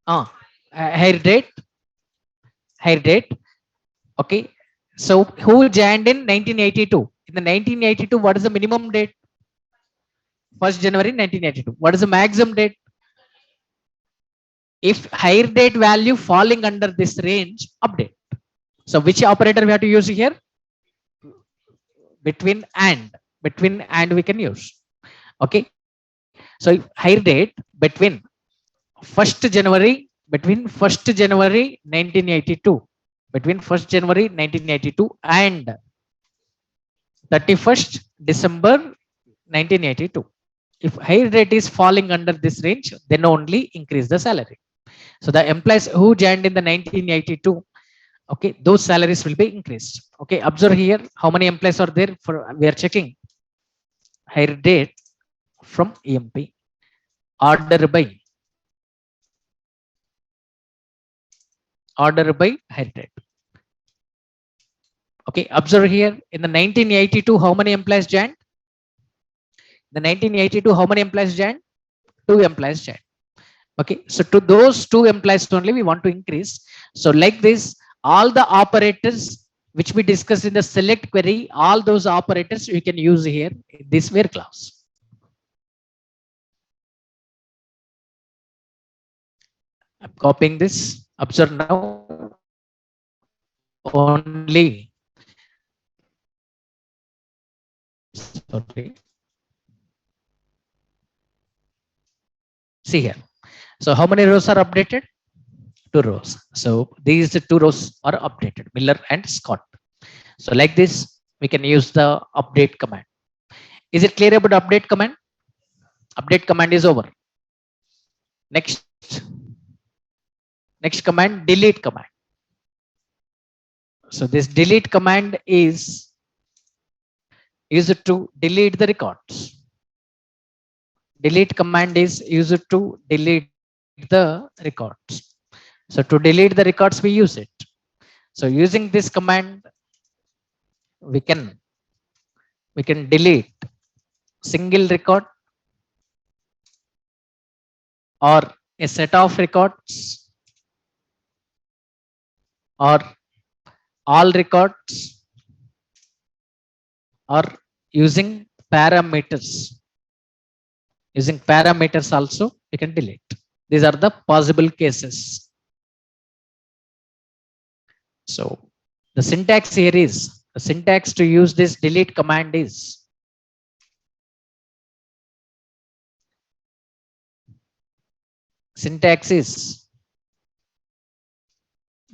uh, hire date. Okay, so who joined in 1982? In the 1982, what is the minimum date? 1st January 1982. What is the maximum date? If hire date value falling under this range, update. So which operator we have to use here? Between and we can use. Okay, so hire date between 1st January, between 1st January 1982, between 1st January 1982 and 31st December 1982. If hire rate is falling under this range, then only increase the salary. So the employees who joined in the 1982, okay, those salaries will be increased. Okay, observe here how many employees are there. For we are checking hire date from emp order by hire date. Okay, observe here in the 1982 how many employees joined? The 1982 how many employees joined? Two employees joined. Okay, so to those two employees only we want to increase. So like this, all the operators which we discussed in the select query, all those operators we can use here in this where clause. I'm copying this. Observe now only, sorry, see here. So how many rows are updated? Two rows. So these two rows are updated, Miller and Scott. So like this we can use the update command. Is it clear about update command? Update command is over. Next command, delete command. So this delete command is used to delete the records. Delete command is used to delete the records. So to delete the records we use it. So using this command we can delete single record or a set of records or all records or using parameters. Using parameters also we can delete. These are the possible cases. So the syntax here is, the syntax to use this delete command is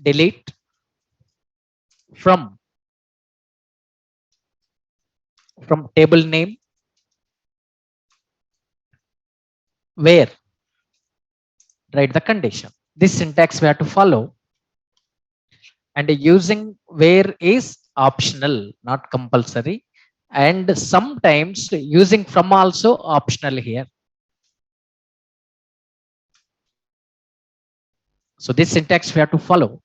delete from table name where write the condition. This syntax we have to follow, and using where is optional, not compulsory, and sometimes using from also optional here. So this syntax we have to follow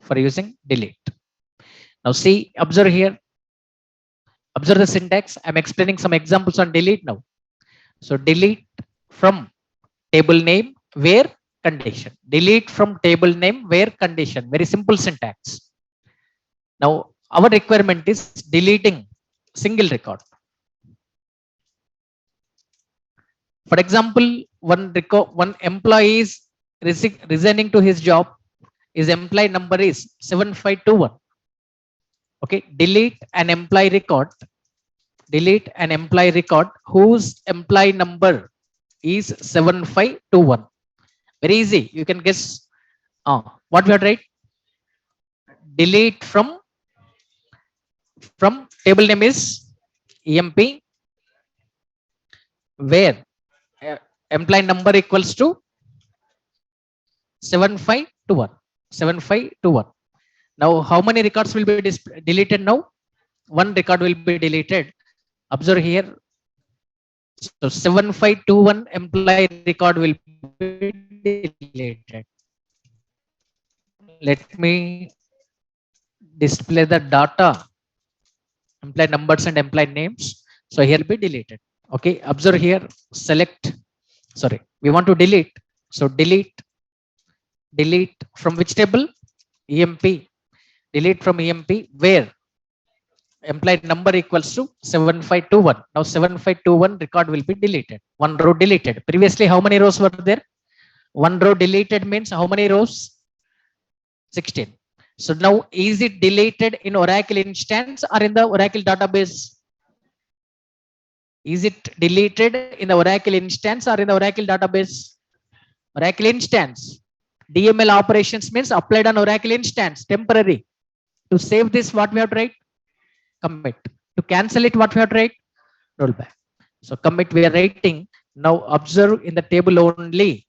for using delete. Now see, observe here, observe the syntax. I'm explaining some examples on delete now. So delete from table name where condition. Delete from table name where condition. Very simple syntax. Now our requirement is deleting single record. For example, one employee is resigning to his job. His employee number is 7521. Okay, delete an employee record. Delete an employee record whose employee number is 7521. Very easy. You can guess. What we have right? Delete from table name is emp where uh, employee number equals to 7521. 7521. Now, how many records will be deleted now? One record will be deleted. Observe here. So 7521 employee record will be deleted. Let me display the data, employee numbers and employee names. So here will be deleted. Okay, observe here. Select. Sorry, we want to delete. So delete from which table? EMP. Delete from EMP where employee number equals to 7521. Now 7521 record will be deleted. One row deleted. Previously, how many rows were there? One row deleted means how many rows? 16. So now is it deleted in Oracle instance or in the Oracle database? Is it deleted in the Oracle instance or in the Oracle database? Oracle instance. DML operations means applied on Oracle instance, temporary. To save this, what we have to write? Commit. To cancel it, what we have to write? Roll back. So commit we are writing. Now observe in the table only.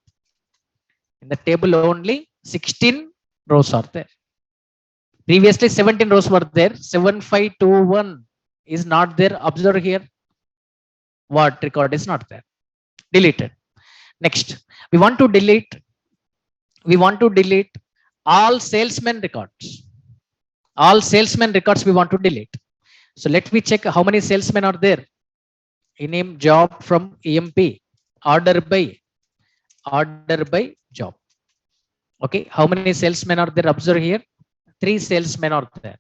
In the table only 16 rows are there. Previously 17 rows were there. 7521 is not there. Observe here. What record is not there? Deleted. Next, we want to delete all salesman records. All salesman records we want to delete. So let me check how many salesmen are there. Name job from EMP. Order by job. Okay, how many salesmen are there? Observe here. 3 salesmen are there.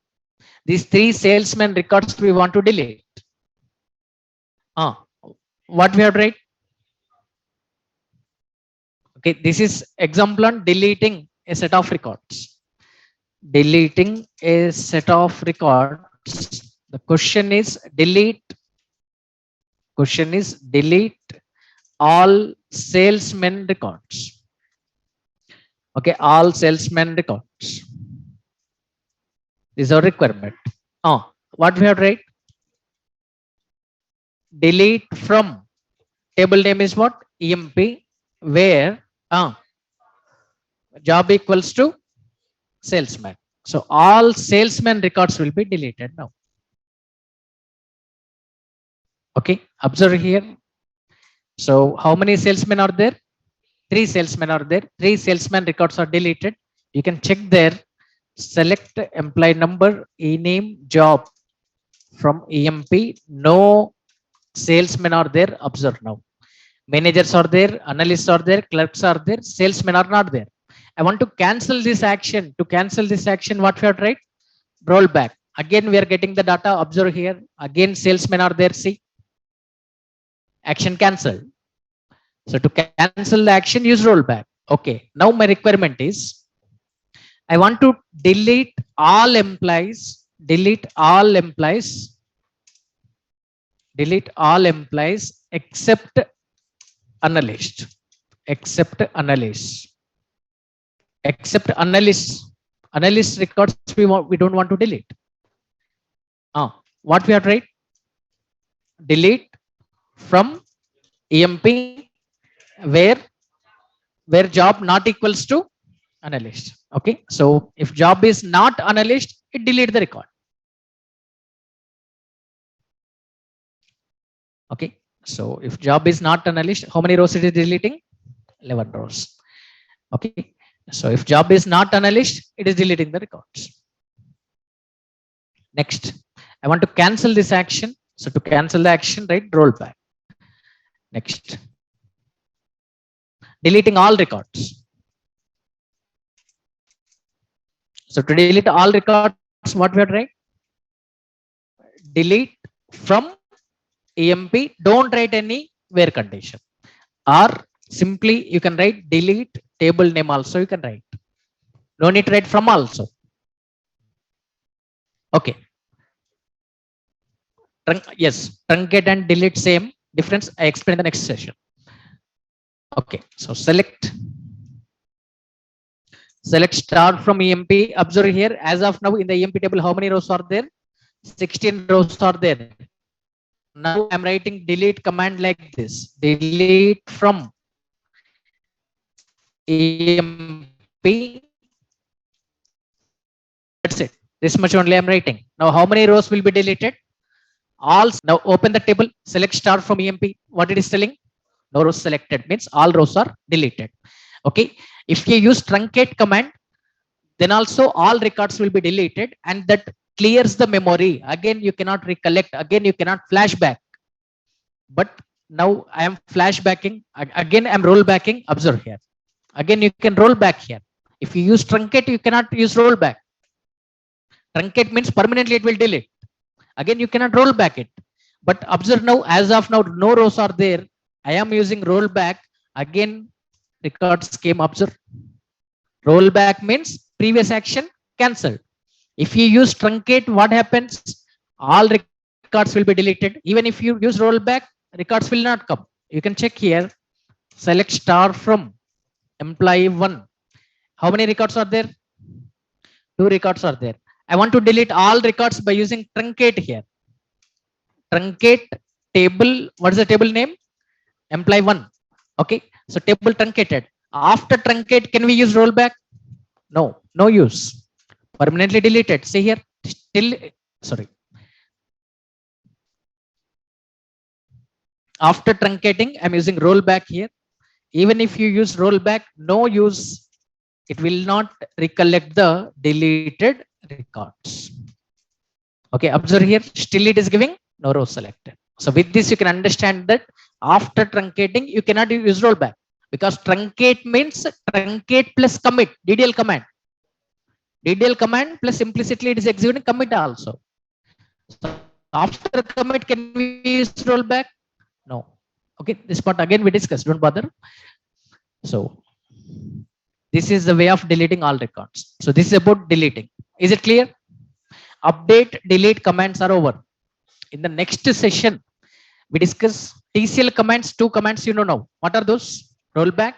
These 3 salesmen records we want to delete. What we have to write? Okay, this is example on deleting a set of records. Deleting a set of records. The question is delete. Question is delete all salesmen records. Okay, all salesmen records. This is our requirement. What we have to write? Delete from table name is what? EMP where job equals to salesman. So all salesman records will be deleted now. Okay, observe here. So how many salesmen are there? 3 salesmen are there. 3 salesman records are deleted. You can check there. Select employee number, name, job from EMP. No salesmen are there. Observe now. Managers are there, analysts are there, clerks are there, salesmen are not there. I want to cancel this action. To cancel this action, what we have to write? Roll back. Again, we are getting the data. Observe here. Again, salesmen are there. See, action cancelled. So to cancel the action, use roll back. Okay. Now my requirement is I want to delete all employees. Delete all employees. Delete all employees except analyst. Except analyst. Except analyst. Analyst records we don't want to delete. What we have to write? Delete from EMP where job not equals to analyst. Okay, so if job is not analyst, it delete the record. Okay, so if job is not analyst, how many rows it is deleting? 11 rows. Okay, so if job is not analyst, it is deleting the records. Next, I want to cancel this action. So to cancel the action, right, roll back. Next, deleting all records. So to delete all records, what we have to write? Delete from EMP. Don't write any where condition. Or simply you can write delete table name also you can write. No need to write from also. Okay. Yes, truncate and delete same difference. I explain the next session. Okay, so select star from EMP. Observe here, as of now in the EMP table, how many rows are there? 16 rows are there. Now I'm writing delete command like this: delete from EMP. That's it. This much only I'm writing. Now how many rows will be deleted? All. Now open the table, select star from EMP. What it is telling? No rows selected means all rows are deleted. Okay. If you use truncate command, then also all records will be deleted, and that clears the memory. Again, you cannot recollect. Again, you cannot flashback. But now I am flashbacking. Again, I'm rollbacking. Observe here. Again, you can roll back here. If you use truncate, you cannot use rollback. Truncate means permanently it will delete. Again, you cannot roll back it. But observe now, as of now, no rows are there. I am using rollback. Again, records came. Observe. Rollback means previous action cancelled. If you use truncate, what happens? All records will be deleted. Even if you use rollback, records will not come. You can check here. Select star from employee 1. How many records are there? 2 records are there. I want to delete all records by using truncate here. Truncate table. What is the table name? Employee 1. Okay. So table truncated. After truncate, can we use rollback? No, no use. Permanently deleted. See here. Still, sorry. After truncating, I'm using rollback here. Even if you use rollback, no use. It will not recollect the deleted records. Okay, observe here. Still it is giving no row selected. So with this, you can understand that after truncating, you cannot use rollback, because truncate means truncate plus commit. DDL command. DDL command plus implicitly it is executing commit also. So after commit, can we use rollback? No. Okay, this part again we discussed. Don't bother. So this is the way of deleting all records. So this is about deleting. Is it clear? Update, delete commands are over. In the next session, we discuss TCL commands, 2 commands you know now. What are those? Rollback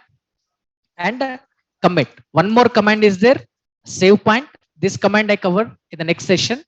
and commit. One more command is there, save point. This command I cover in the next session.